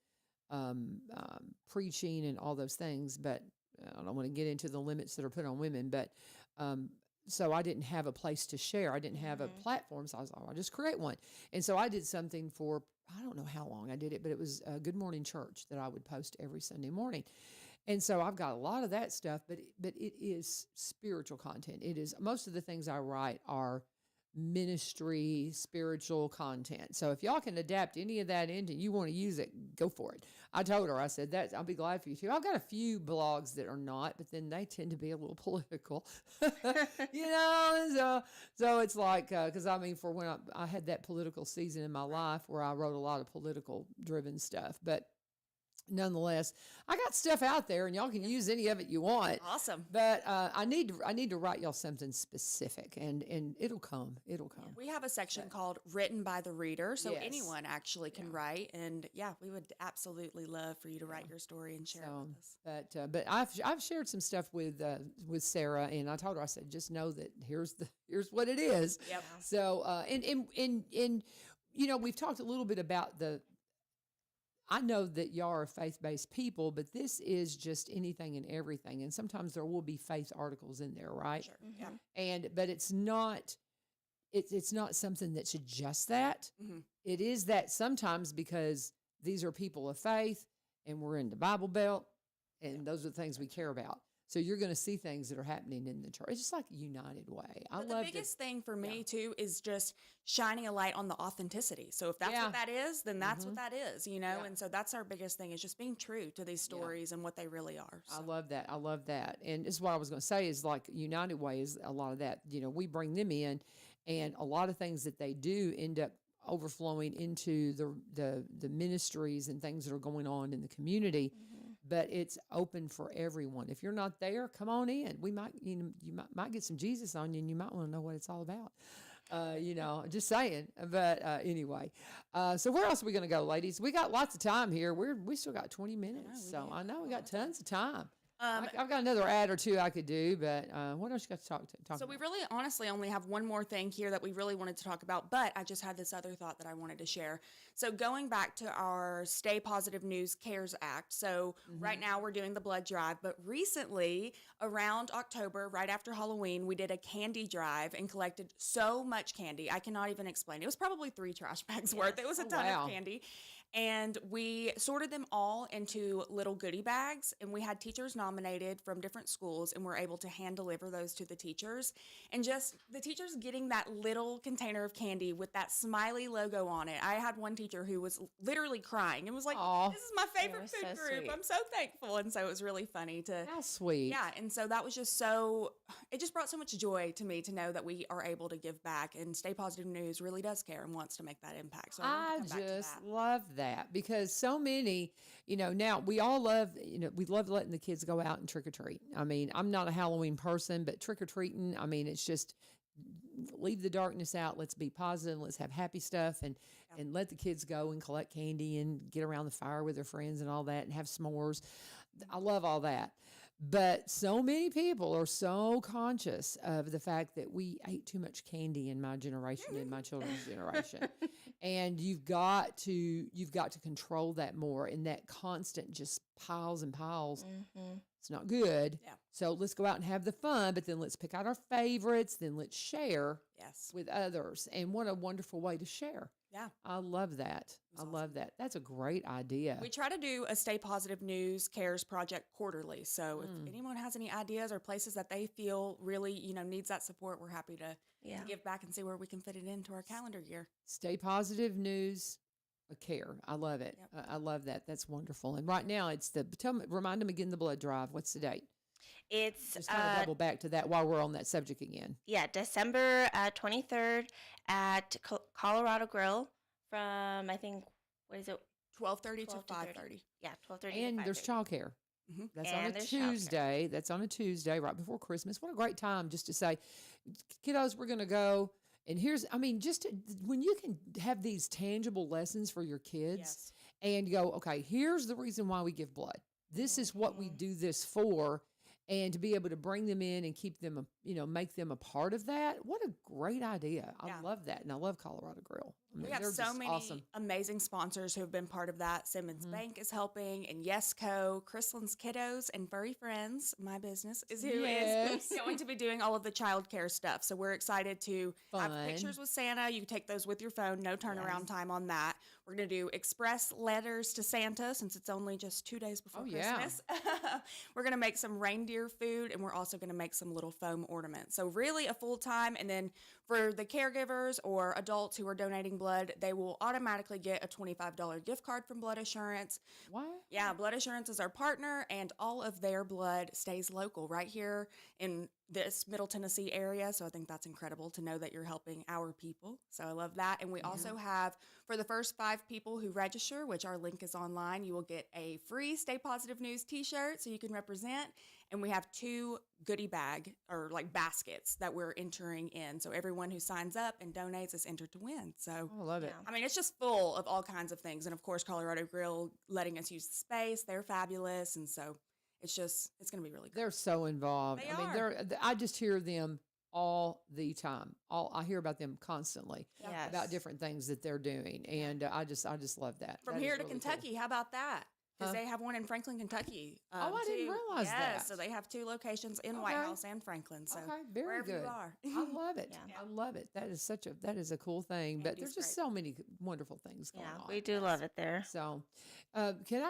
preaching and all those things, but I don't want to get into the limits that are put on women, but so I didn't have a place to share. I didn't have a platform, so I was like, I'll just create one. And so I did something for, I don't know how long I did it, but it was a Good Morning Church that I would post every Sunday morning. And so I've got a lot of that stuff, but it is spiritual content. It is, most of the things I write are ministry, spiritual content. So if y'all can adapt any of that into, you want to use it, go for it. I told her, I said that I'll be glad for you too. I've got a few blogs that are not, but then they tend to be a little political, so it's like, cause for when I had that political season in my life where I wrote a lot of political driven stuff, but nonetheless, I got stuff out there and y'all can use any of it you want.
Awesome.
But I need to write y'all something specific and it'll come.
We have a section called Written by the Reader. So
Yes.
anyone actually can write. And we would absolutely love for you to write your story and share it with us.
But I've shared some stuff with Sarah, and I told her, I said, just know that here's what it is.
Yep.
So and we've talked a little bit about I know that y'all are faith-based people, but this is just anything and everything. And sometimes there will be faith articles in there, right?
Sure. Yeah.
But it's not something that's just that.
Mm-hmm.
It is that sometimes because these are people of faith and we're in the Bible Belt and those are the things we care about. So you're going to see things that are happening in the church. It's just like a united way.
But the biggest thing for me too is just shining a light on the authenticity. So if that's what that is, then that's what that is, And so that's our biggest thing is just being true to these stories and what they really are. So.
I love that. And this is what I was going to say is like United Way is a lot of that. We bring them in and a lot of things that they do end up overflowing into the ministries and things that are going on in the community. But it's open for everyone. If you're not there, come on in. We might, you might get some Jesus on you, and you might want to know what it's all about. Just saying. But anyway, so where else are we going to go, ladies? We got lots of time here. We still got 20 minutes, I know we got tons of time. I've got another ad or two I could do, but what else you got to talk
So
about?
we really honestly only have one more thing here that we really wanted to talk about, but I just had this other thought that I wanted to share. So going back to our Stay Positive News CARES Act. So right now we're doing the blood drive, but recently around October, right after Halloween, we did a candy drive and collected so much candy. I cannot even explain. It was probably 3 trash bags worth. It was a ton
wow.
of candy. And we sorted them all into little goodie bags, and we had teachers nominated from different schools, and we're able to hand deliver those to the teachers. And just the teachers getting that little container of candy with that smiley logo on it. I had one teacher who was literally crying and was like,
Aw.
"This is my favorite
was
food
so
group.
sweet.
I'm so thankful." And so it was really funny to
How sweet.
yeah, and so that was just it just brought so much joy to me to know that we are able to give back, and Stay Positive News really does care and wants to make that impact. So
I
wanted to come back to
just
that.
love that because so many, now we all love, we love letting the kids go out and trick or treat. I mean, I'm not a Halloween person, but trick or treating, I mean, it's just leave the darkness out. Let's be positive. Let's have happy stuff and let the kids go and collect candy and get around the fire with their friends and all that and have s'mores. I love all that. But so many people are so conscious of the fact that we ate too much candy in my generation, in my children's generation. And you've got to control that more, and that constant just piles and piles. It's not good.
Yeah.
So let's go out and have the fun, but then let's pick out our favorites, then let's share
Yes.
with others. And what a wonderful way to share.
Yeah.
I love that. I love that. That's a great idea.
We try to do a Stay Positive News CARES project quarterly. So if anyone has any ideas or places that they feel really, needs that support, we're happy to give back and see where we can fit it into our calendar year.
Stay Positive News, a care. I love it.
Yep.
I love that. That's wonderful. And right now it's remind them again the blood drive. What's the date?
It's
Just kind of double back to that while we're on that subject again.
December 23rd at Colorado Grill from, I think, what is it?
12:30 to
12 to
5:30.
Yeah, 12:30
And
to
there's
5:30.
childcare.
Mhm.
That's
And
on a
there's childcare.
Tuesday. That's on a Tuesday right before Christmas. What a great time just to say, kiddos, we're going to go. And when you can have these tangible lessons for your kids
Yes.
and go, okay, here's the reason why we give blood. This is what we do this for. And to be able to bring them in and keep them, make them a part of that. What a great idea. I
Yeah.
love that. And I love Colorado Grill. I mean,
We have
they're
so
just
many
awesome.
amazing sponsors who have been part of that. Simmons
Mm-hmm.
Bank is helping, and Yesco, Chrisland's Kiddos, and Furry Friends, my business, is who
Yes.
is going to be doing all of the childcare stuff. So we're excited to have
Fun.
pictures with Santa. You can take those with your phone, no turnaround time on that. We're going to do express letters to Santa since it's only just 2 days before
Oh, yeah.
Christmas. We're going to make some reindeer food, and we're also going to make some little foam ornaments. So really a full time. And then for the caregivers or adults who are donating blood, they will automatically get a $25 gift card from Blood Assurance.
What?
Yeah, Blood Assurance is our partner, and all of their blood stays local right here in this Middle Tennessee area. So I think that's incredible to know that you're helping our people. So I love that. And we also have, for the first 5 people who register, which our link is online, you will get a free Stay Positive News t-shirt so you can represent. And we have 2 goodie bag or like baskets that we're entering in. So everyone who signs up and donates is entered to win. So
I love it.
Yeah.
I mean, it's just full of all kinds of things. And of course, Colorado Grill letting us use the space. They're fabulous. And so it's going to be really good.
They're so involved.
They
I mean,
are.
I just hear them all the time. I hear about them constantly
Yes.
about different things that they're doing. And I just love that.
From
That
here
is
to
really
Kentucky,
cool.
how about that? Because
Huh?
they have one in Franklin, Kentucky.
Oh, I didn't
too.
realize
Yes,
that.
so they have 2 locations in White
Okay.
House and Franklin. So
Okay, very
wherever
good.
you are.
I love it.
Yeah.
I love it. That is a cool thing. But
Candy's
there's just
great.
so many wonderful things going
Yeah,
on.
we do love it there.
So, can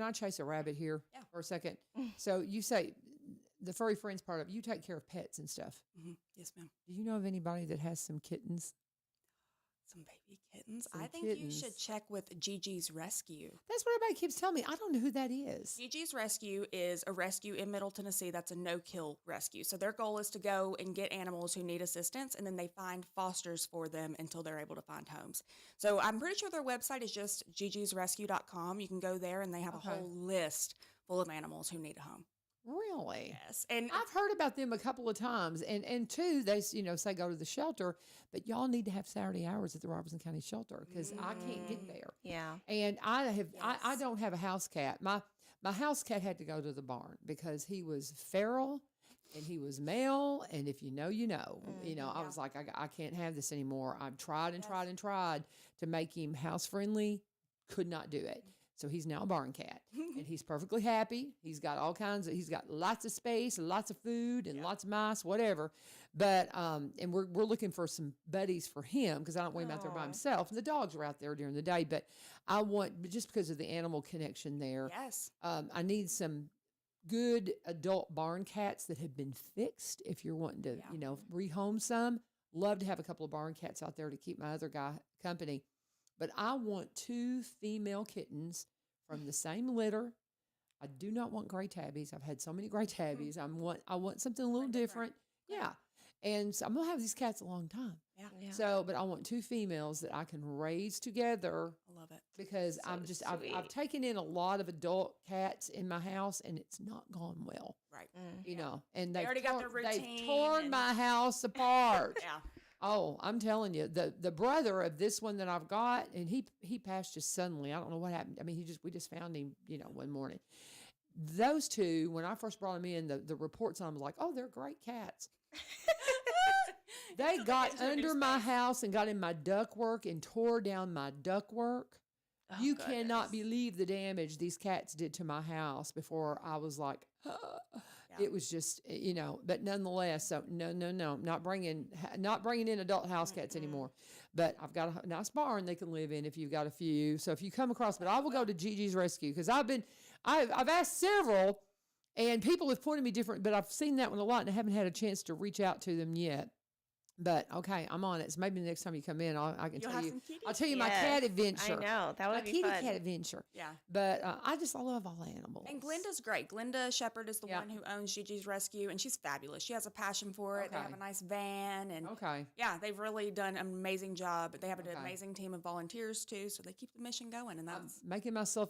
I chase a rabbit here
Yeah.
for a second? So you say the furry friends part of you take care of pets and stuff.
Mhm. Yes, ma'am.
Do you know of anybody that has some kittens?
Some baby kittens.
Some
I think you
kittens.
should check with Gigi's Rescue.
That's what everybody keeps telling me. I don't know who that is.
Gigi's Rescue is a rescue in Middle Tennessee that's a no-kill rescue. So their goal is to go and get animals who need assistance, and then they find fosters for them until they're able to find homes. So I'm pretty sure their website is just gigisrescue.com. You can go there, and they have
Okay.
a whole list full of animals who need a home.
Really?
Yes, and
I've heard about them a couple of times, and two, they say go to the shelter, but y'all need to have Saturday hours at the Robertson County Shelter because I can't get there.
Yeah.
And I
Yes.
don't have a house cat. My house cat had to go to the barn because he was feral and he was male. And if you know, you know. I was like, I can't have this anymore. I've tried and tried and tried to make him house friendly. Could not do it. So he's now a barn cat, and he's perfectly happy. He's got he's got lots of space, lots of food, and lots of mice, whatever. But and we're looking for some buddies for him because I don't want him out there by himself. And the dogs are out there during the day, but just because of the animal connection there.
Yes.
I need some good adult barn cats that have been fixed. If you're wanting to, rehome some, love to have a couple of barn cats out there to keep my other guy company. But I want 2 female kittens from the same litter. I do not want gray tabbies. I've had so many gray tabbies. I want something a little different. Yeah. And so I'm going to have these cats a long time.
Yeah.
So, but I want 2 females that I can raise together.
I love it.
Because I've taken in a lot of adult cats in my house and it's not gone well.
Right.
And
They already got their routine.
They've torn my house apart.
Yeah.
Oh, I'm telling you, the brother of this one that I've got, and he passed just suddenly. I don't know what happened. I mean, we just found him, one morning. Those 2, when I first brought them in, the reports on them was like, oh, they're great cats. They got under my house and got in my ductwork and tore down my ductwork.
Oh,
You
goodness.
cannot believe the damage these cats did to my house before I was like, It was just, but nonetheless, so no, not bringing in adult house cats anymore. But I've got a nice barn they can live in if you've got a few. So if you come across, but I will go to Gigi's Rescue because I've asked several and people have pointed me different, but I've seen that one a lot and I haven't had a chance to reach out to them yet. But okay, I'm on it. So maybe the next time you come in, I can tell you. I'll tell you my cat adventure.
I know that would
my
be fun.
cat adventure.
Yeah.
But I love all animals.
And Glenda's great. Glenda Shepherd is the one who owns Gigi's Rescue, and she's fabulous. She has a passion for it. They have a nice van, and they've really done an amazing job. They have an amazing team of volunteers too, so they keep the mission going. And that's
I'm making myself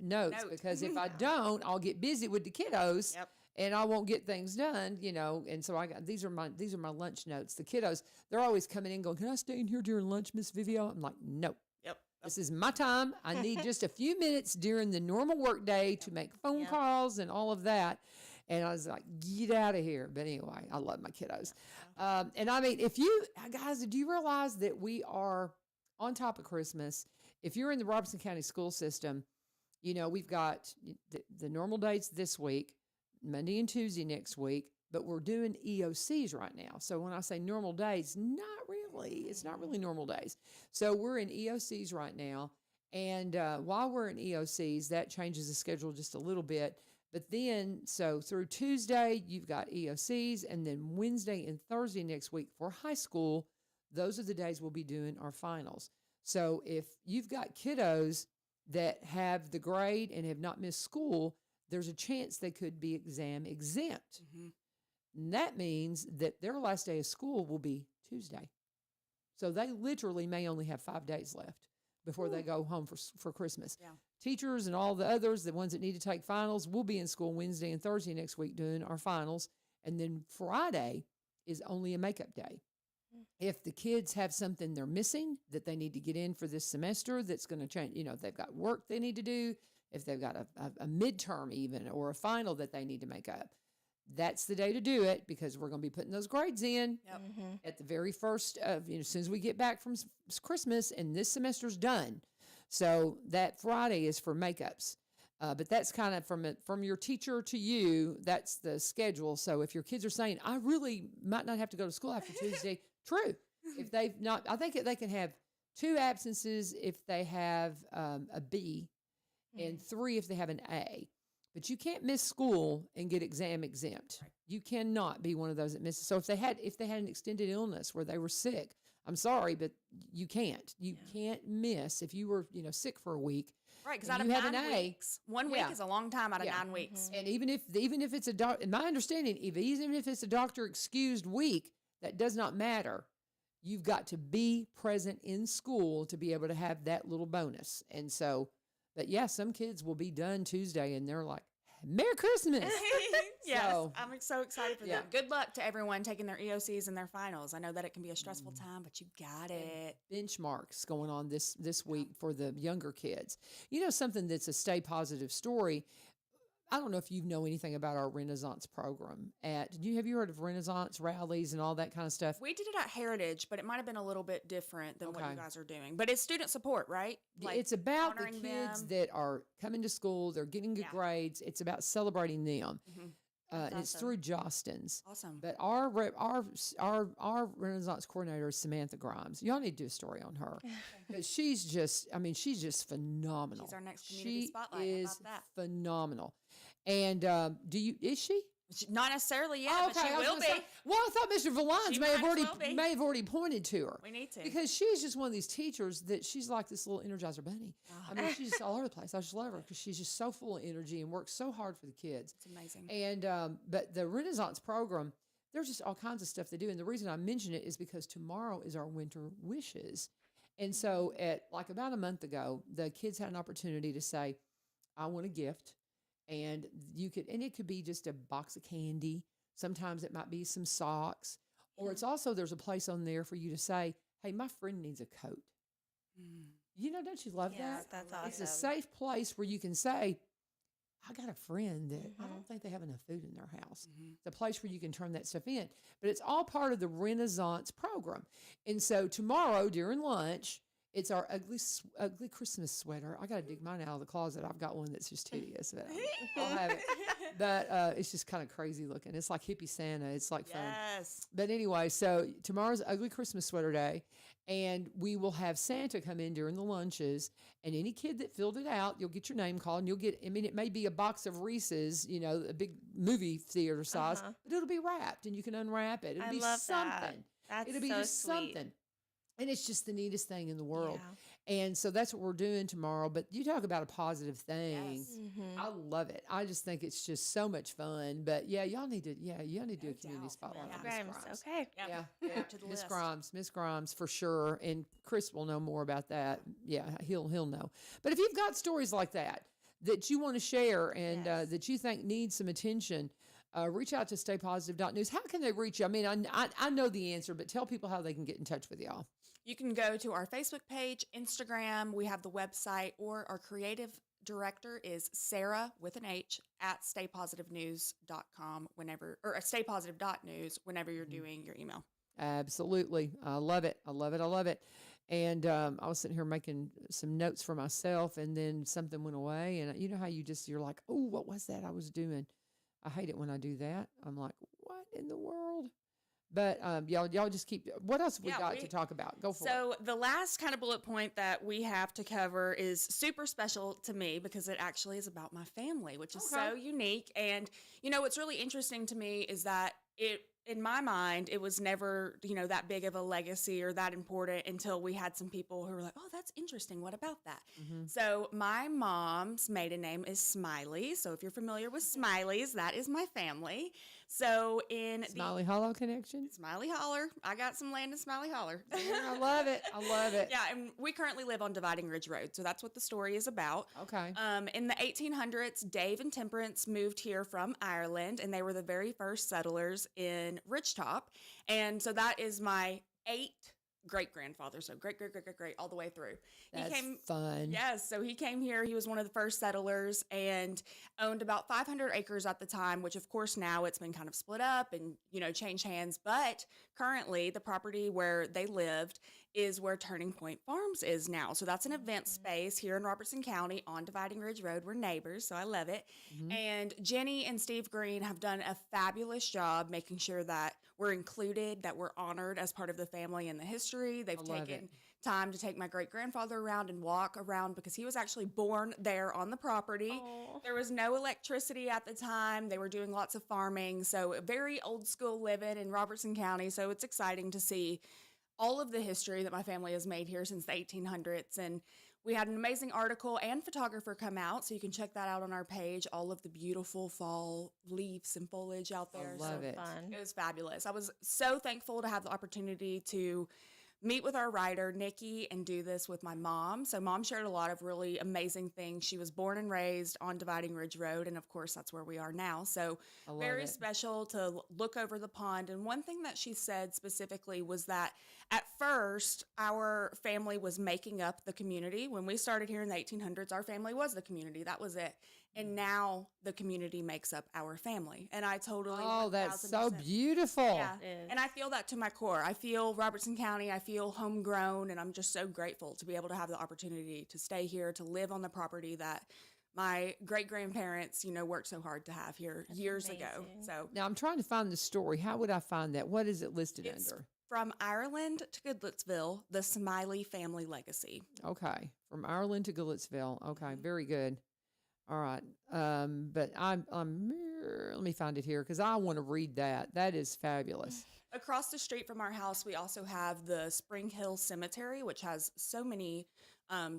notes because if I don't, I'll get busy with the kiddos.
Yep.
And I won't get things done, and so these are my lunch notes. The kiddos, they're always coming in going, can I stay in here during lunch, Miss Vivio? I'm like, no.
Yep.
This is my time. I need just a few minutes during the normal work day to make phone calls and all of that. And I was like, get out of here. But anyway, I love my kiddos. And I mean, guys, do you realize that we are on top of Christmas? If you're in the Robertson County school system, we've got the normal dates this week. Monday and Tuesday next week, but we're doing EOCs right now. So when I say normal days, it's not really normal days. So we're in EOCs right now. And while we're in EOCs, that changes the schedule just a little bit. But then, so through Tuesday, you've got EOCs, and then Wednesday and Thursday next week for high school, those are the days we'll be doing our finals. So if you've got kiddos that have the grade and have not missed school, there's a chance they could be exam exempt. And that means that their last day of school will be Tuesday. So they literally may only have 5 days left before they go home for Christmas. Yeah. Teachers and all the others, the ones that need to take finals, will be in school Wednesday and Thursday next week doing our finals. And then Friday is only a makeup day. If the kids have something they're missing that they need to get in for this semester that's going to change, if they've got work they need to do, if they've got a midterm even or a final that they need to make up, that's the day to do it because we're going to be putting those grades in at the very first of, as soon as we get back from Christmas and this semester's done. So that Friday is for makeups. But that's kind of from your teacher to you, that's the schedule. So if your kids are saying, I really might not have to go to school after Tuesday, true. If they've not, I think they can have 2 absences if they have a B and 3 if they have an A. But you can't miss school and get exam exempt. Right. You cannot be one of those that misses. So if they had an extended illness where they were sick, I'm sorry, but you can't. You can't miss if you were, sick for a week.
Right, because out of 9 weeks, 1 week is a long time out of 9 weeks.
And even if it's in my understanding, even if it's a doctor excused week, that does not matter. You've got to be present in school to be able to have that little bonus. And so, but some kids will be done Tuesday and they're like, Merry Christmas.
Yes, so, I'm so excited for them. Good luck to everyone taking their EOCs and their finals. I know that it can be a stressful time, but you got it.
Benchmarks going on this week for the younger kids. Something that's a stay positive story. I don't know if you know anything about our Renaissance program have you heard of Renaissance rallies and all that kind of stuff?
We did it at Heritage, but it might have been a little bit different than what
Okay.
you guys are doing. But it's student support, right?
It's about the
honoring
kids
them.
that are coming to school, they're getting good
Yeah.
grades. It's about celebrating them.
Mhm.
And it's
awesome.
through Jostens.
Awesome.
But our Renaissance coordinator is Samantha Grimes. Y'all need to do a story on her because she's just phenomenal.
She's our next community
She
spotlight. How
is
about that?
phenomenal. And is she?
Not necessarily yet,
Oh,
but she
I was
will
gonna
be.
say- well, I thought Mr. Valines
She
may have
might as well be.
pointed to her.
We need to.
Because she's just one of these teachers that she's like this little Energizer bunny. I mean, she's just all over the place. I just love her because she's just so full of energy and works so hard for the kids.
It's amazing.
And but the Renaissance program, there's just all kinds of stuff they do. And the reason I mention it is because tomorrow is our winter wishes. And so at like about a month ago, the kids had an opportunity to say, I want a gift. And it could be just a box of candy. Sometimes it might be some socks. Or it's also, there's a place on there for you to say, hey, my friend needs a coat.
Mm.
Don't you love
Yeah,
that?
that's awesome.
It's a safe place where you can say, I got a friend that I don't think they have enough food in their house.
Mhm.
It's a place where you can turn that stuff in. But it's all part of the Renaissance program. And so tomorrow during lunch, it's our ugly Christmas sweater. I got to dig mine out of the closet. I've got one that's just hideous, but I'll have it. But it's just kind of crazy looking. It's like hippie Santa. It's like fun.
Yes.
But anyway, so tomorrow's ugly Christmas sweater day, and we will have Santa come in during the lunches, and any kid that filled it out, you'll get your name called, and you'll get, it may be a box of Reese's, a big movie theater size, but it'll be wrapped, and you can unwrap it. It'll
I
be
love
something.
that. That's
It'll be
so
just
sweet.
something. And it's just the neatest thing in the world.
Yeah.
And so that's what we're doing tomorrow. But you talk about a positive thing.
Yes.
Mhm.
I love it. I just think it's just so much fun. But yeah, y'all need to do a community
doubt.
spotlight
Yeah.
on Miss
Grimes,
Grimes.
okay.
Yep.
Yeah,
Add
yeah.
to the
Miss
list.
Miss Grimes for sure. And Chris will know more about that. Yeah, he'll know. But if you've got stories like that you want to share and
Yes.
that you think need some attention, reach out to staypositive.news. How can they reach you? I mean, I know the answer, but tell people how they can get in touch with y'all.
You can go to our Facebook page, Instagram. We have the website, or our creative director is Sarah with an H at staypositivenews.com or staypositive.news whenever you're doing your email.
Absolutely. I love it. I love it. I love it. And I was sitting here making some notes for myself, and then something went away. And you know how you're like, oh, what was that I was doing? I hate it when I do that. I'm like, what in the world? But y'all just keep. What else have we
Yeah,
got to talk about? Go for it.
So the last kind of bullet point that we have to cover is super special to me because it actually is about my family, which is so unique. And what's really interesting to me is that in my mind, it was never, that big of a legacy or that important until we had some people who were like, oh, that's interesting. What about that?
Mm-hmm.
So my mom's maiden name is Smiley. So if you're familiar with Smileys, that is my family. So in
Smiley Hollow connection.
Smiley Holler, I got some land in Smiley Holler.
I love it. I love it.
Yeah, and we currently live on Dividing Ridge Road, so that's what the story is about.
Okay.
In the 1800s, Dave and Temperance moved here from Ireland, and they were the very first settlers in Ridgetop. And so that is my 8th great-grandfather, so great, all the way through.
That's
he came,
fun.
Yes, so he came here. He was one of the first settlers and owned about 500 acres at the time, which of course now it's been kind of split up and, changed hands. But currently the property where they lived is where Turning Point Farms is now. So that's an event space here in Robertson County on Dividing Ridge Road. We're neighbors, so I love it.
Mm-hmm.
And Jenny and Steve Green have done a fabulous job making sure that we're included, that we're honored as part of the family and the history. They've
I love
taken
it.
time to take my great-grandfather around and walk around because he was actually born there on the property.
Aw.
There was no electricity at the time. They were doing lots of farming, so very old school living in Robertson County. So it's exciting to see all of the history that my family has made here since the 1800s. And we had an amazing article and photographer come out, so you can check that out on our page, all of the beautiful fall leaves and foliage out there.
love
So
it.
Fun.
it was fabulous. I was so thankful to have the opportunity to meet with our writer, Nikki, and do this with my mom. So mom shared a lot of really amazing things. She was born and raised on Dividing Ridge Road, and of course, that's where we are now. So
I love
very
it.
special to look over the pond. And one thing that she said specifically was that at first, our family was making up the community. When we started here in the 1800s, our family was the community. That was it. And now the community makes up our family. And I totally
Oh, that's so
1000%.
beautiful.
Yeah.
It is.
And I feel that to my core. I feel Robertson County, I feel homegrown, and I'm just so grateful to be able to have the opportunity to stay here, to live on the property that my great-grandparents, worked so hard to have here years ago.
amazing.
So
Now I'm trying to find the story. How would I find that? What is it listed
it's
under?
from Ireland to Goodlettsville, the Smiley family legacy.
Okay. From Ireland to Goodlettsville. Okay. Very good. All right. But let me find it here because I want to read that. That is fabulous.
Across the street from our house, we also have the Spring Hill Cemetery, which has so many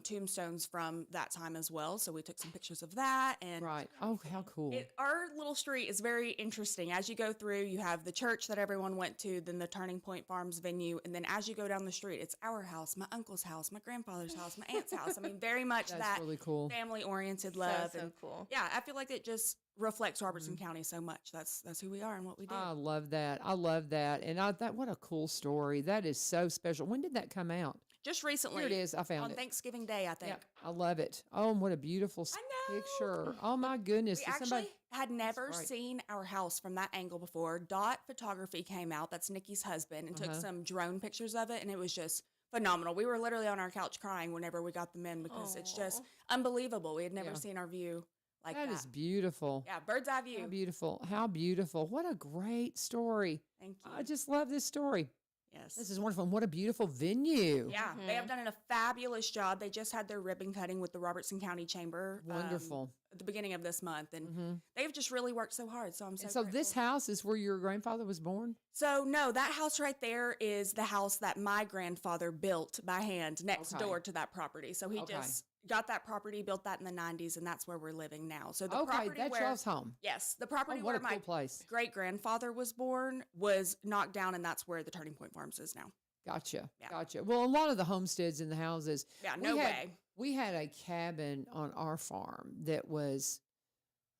tombstones from that time as well. So we took some pictures of that. And
Right. Oh, how cool.
our little street is very interesting. As you go through, you have the church that everyone went to, then the Turning Point Farms venue. And then as you go down the street, it's our house, my uncle's house, my grandfather's house, my aunt's house. I mean, very much
That's
that
really cool.
family-oriented love.
So
and
cool.
yeah, I feel like it just reflects Robertson
Mm-hmm.
County so much. That's who we are and what we do.
I love that. I love that. And what a cool story. That is so special. When did that come out?
Just recently.
Here it is. I found
on
it.
Thanksgiving Day, I think.
Yeah, I love it. Oh, and what a beautiful
I know.
picture. Oh my goodness.
We
Did
actually
somebody-
had never
great.
seen our house from that angle before. Dot Photography came out, that's Nikki's husband, and took some drone pictures of it, and it was just phenomenal. We were literally on our couch crying whenever we got them in because it's just unbelievable. We had never
Yeah.
seen our view like that.
That is beautiful.
Yeah, bird's eye
How
view.
beautiful. How beautiful. What a great story.
Thank you.
I just love this story.
yes.
This is wonderful. And what a beautiful venue.
Yeah, they have done a fabulous job. They just had their ribbon cutting with the Robertson County Chamber.
Wonderful.
At the beginning of this month, and
Mm-hmm.
they've just really worked so hard. So I'm so.
And so this
grateful.
house is where your grandfather was born?
So no, that house right there is the house that my grandfather built by hand next
Okay.
door to that property. So he
Okay.
just got that property, built that in the 90s, and that's where we're living now. So the
Okay,
property
that's
where
y'all's home.
yes, the
Oh,
property
what
where
a cool
my
place.
great grandfather was born was knocked down, and that's where the Turning Point Farms is now.
Gotcha.
Yeah.
Gotcha. Well, a lot of the homesteads and the houses.
Yeah,
we
no
had-
way.
We had a cabin on our farm that was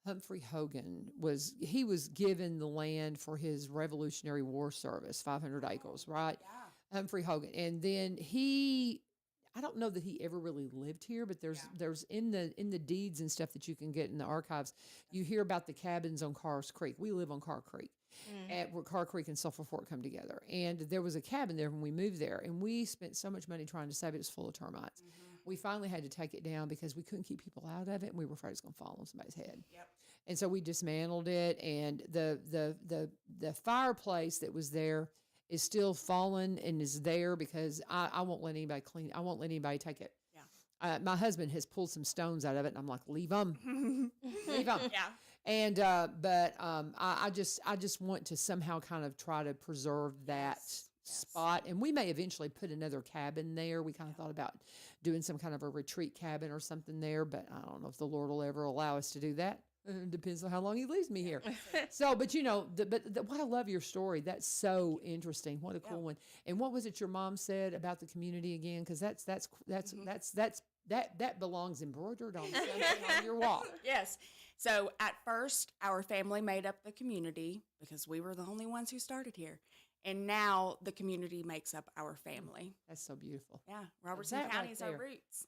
Humphrey Hogan he was given the land for his Revolutionary War service, 500 acres, right?
Yeah.
Humphrey Hogan. And then I don't know that he ever really lived here, but there's in the deeds and stuff that you can get in the archives, you hear about the cabins on Carr's Creek. We live on Carr Creek. At where Carr Creek and Sulphur Fork come together. And there was a cabin there when we moved there, and we spent so much money trying to save it. It was full of termites. We finally had to take it down because we couldn't keep people out of it, and we were afraid it was going to fall on somebody's head.
Yep.
And so we dismantled it, and the fireplace that was there is still fallen and is there because I won't let anybody clean. I won't let anybody take it.
Yeah.
My husband has pulled some stones out of it, and I'm like, leave them, leave them.
Yeah.
And I just want to somehow kind of try to preserve that spot. And we may eventually put another cabin there. We kind of thought about doing some kind of a retreat cabin or something there, but I don't know if the Lord will ever allow us to do that. Depends on how long He leaves me here. So, but what I love your story. That's so interesting. What a cool one. And what was it your mom said about the community again? Because that belongs embroidered on something on your wall.
Yes. So at first, our family made up the community because we were the only ones who started here. And now the community makes up our family.
That's so beautiful.
Yeah. Robertson
that right
County's our
there.
roots.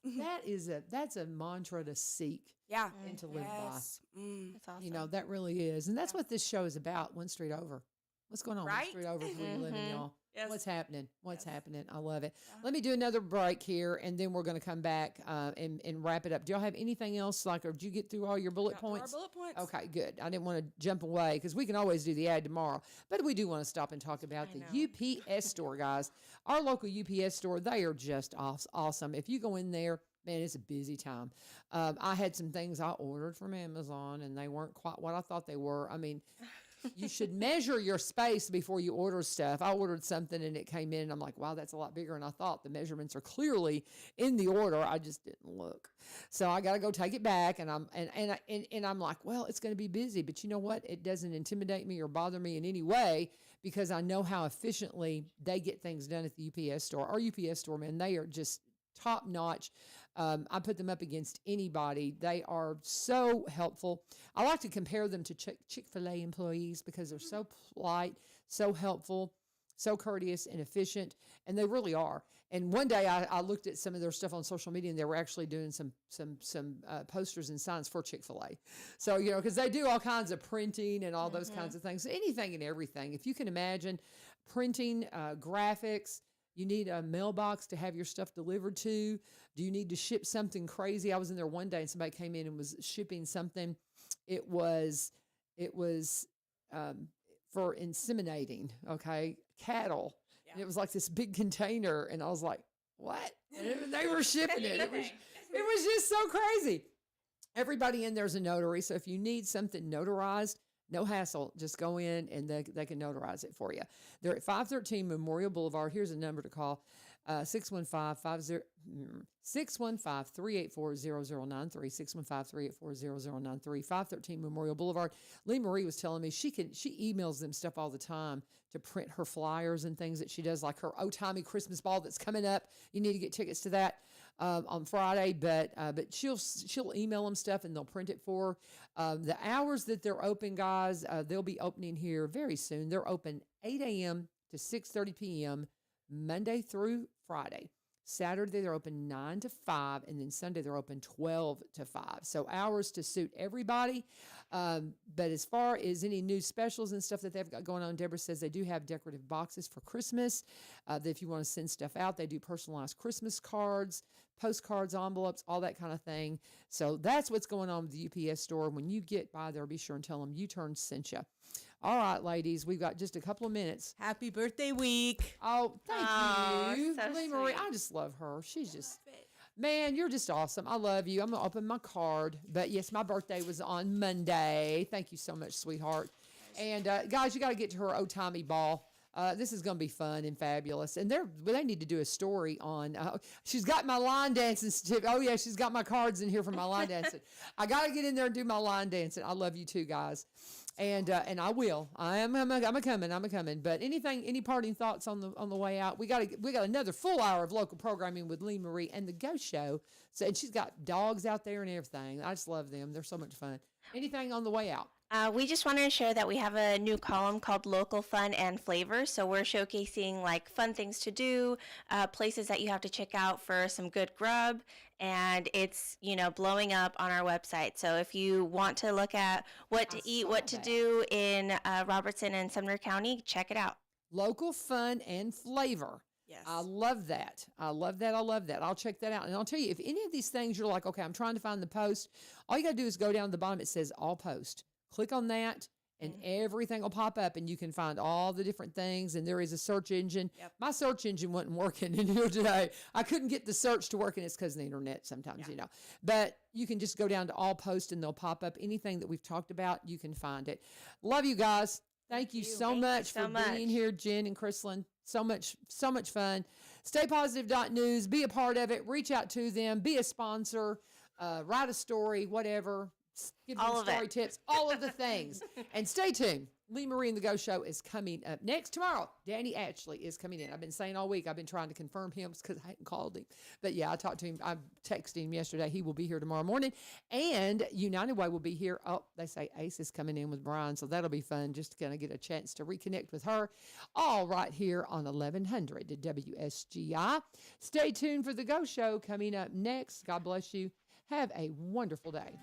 That's a mantra to seek
Yeah.
and to live
Yes. Mm.
That's awesome.
by. You know, that really is. And that's what this show is about. One street over. What's going on? One
Right?
street over for you living, y'all.
Yes.
What's happening? What's
Yes.
happening? I love it.
Yeah.
Let me do another break here, and then we're going to come back and wrap it up. Do y'all have anything else? Or did you get through all your bullet
Got through our
points?
bullet points.
Okay, good. I didn't want to jump away because we can always do the ad tomorrow. But we do want to stop and talk about the UPS store, guys. Our local UPS store, they are just awesome. If you go in there, man, it's a busy time. I had some things I ordered from Amazon, and they weren't quite what I thought they were. I mean, you should measure your space before you order stuff. I ordered something, and it came in, and I'm like, wow, that's a lot bigger than I thought. The measurements are clearly in the order. I just didn't look. So I got to go take it back, and I'm like, well, it's going to be busy. But you know what? It doesn't intimidate me or bother me in any way because I know how efficiently they get things done at the UPS store. Our UPS store, man, they are just top notch. I put them up against anybody. They are so helpful. I like to compare them to Chick-fil-A employees because they're so polite, so helpful, so courteous and efficient, and they really are. And one day I looked at some of their stuff on social media, and they were actually doing some posters and signs for Chick-fil-A. So, you know, because they do all kinds of printing and all those kinds of things, anything and everything. If you can imagine printing, graphics, you need a mailbox to have your stuff delivered to. Do you need to ship something crazy? I was in there one day and somebody came in and was shipping something. It was for inseminating, okay, cattle. And it was like this big container. And I was like, what? And they were shipping it. It was just so crazy. Everybody in there's a notary. So if you need something notarized, no hassle. Just go in and they can notarize it for you. They're at 513 Memorial Boulevard. Here's a number to call, 615-384-0093, 615-384-0093, 513 Memorial Boulevard. Lee Marie was telling me she emails them stuff all the time to print her flyers and things that she does, like her old-timey Christmas ball that's coming up. You need to get tickets to that on Friday, but she'll email them stuff and they'll print it for her. The hours that they're open, guys, they'll be opening here very soon. They're open 8 a.m. to 6:30 p.m. Monday through Friday. Saturday, they're open 9 to 5, and then Sunday, they're open 12 to 5. So hours to suit everybody. But as far as any new specials and stuff that they've got going on, Deborah says they do have decorative boxes for Christmas. That if you want to send stuff out, they do personalized Christmas cards, postcards, envelopes, all that kind of thing. So that's what's going on with the UPS store. When you get by there, be sure and tell them U-Turn sent you. All right, ladies, we've got just a couple of minutes.
Happy birthday week.
Oh, thank you.
So
Lee Marie,
sweet.
I just love her. She's just, man, you're just awesome. I love you. I'm going to open my card. But yes, my birthday was on Monday. Thank you so much, sweetheart. And guys, you got to get to her old-timey ball. This is going to be fun and fabulous. And they need to do a story on, she's got my line dancing certificate. Oh, yeah, she's got my cards in here for my line dancing. I got to get in there and do my line dancing. I love you too, guys. And I will. I'm a coming. But any parting thoughts on the way out? We got another full hour of local programming with Lee Marie and the Ghost Show. So, and she's got dogs out there and everything. I just love them. They're so much fun. Anything on the way out?
We just wanted to share that we have a new column called Local Fun and Flavor. So we're showcasing like fun things to do, places that you have to check out for some good grub, and it's, blowing up on our website. So if you want to look at what to eat, what to do in Robertson and Sumner County, check it out.
Local Fun and Flavor.
Yes.
I love that. I'll check that out. And I'll tell you, if any of these things you're like, okay, I'm trying to find the post, all you got to do is go down to the bottom. It says all post. Click on that, and everything will pop up, and you can find all the different things. And there is a search engine. Yep. My search engine wasn't working in here today. I couldn't get the search to work, and it's because of the internet sometimes, But you can just go down to all post, and they'll pop up. Anything that we've talked about, you can find it. Love you guys. Thank you so much for being here, Jen and Chrislyn. So much fun. StayPositive.news. Be a part of it. Reach out to them. Be a sponsor. Write a story, whatever. Give them story tips, all of the things. And stay tuned. Lee Marie and the Ghost Show is coming up next. Tomorrow, Danny Ashley is coming in. I've been saying all week, I've been trying to confirm him because I hadn't called him. But yeah, I talked to him. I texted him yesterday. He will be here tomorrow morning. And United Way will be here. Oh, they say Ace is coming in with Brian. So that'll be fun, just to kind of get a chance to reconnect with her. All right here on 1100 to WSGI. Stay tuned for the Ghost Show coming up next. God bless you. Have a wonderful day.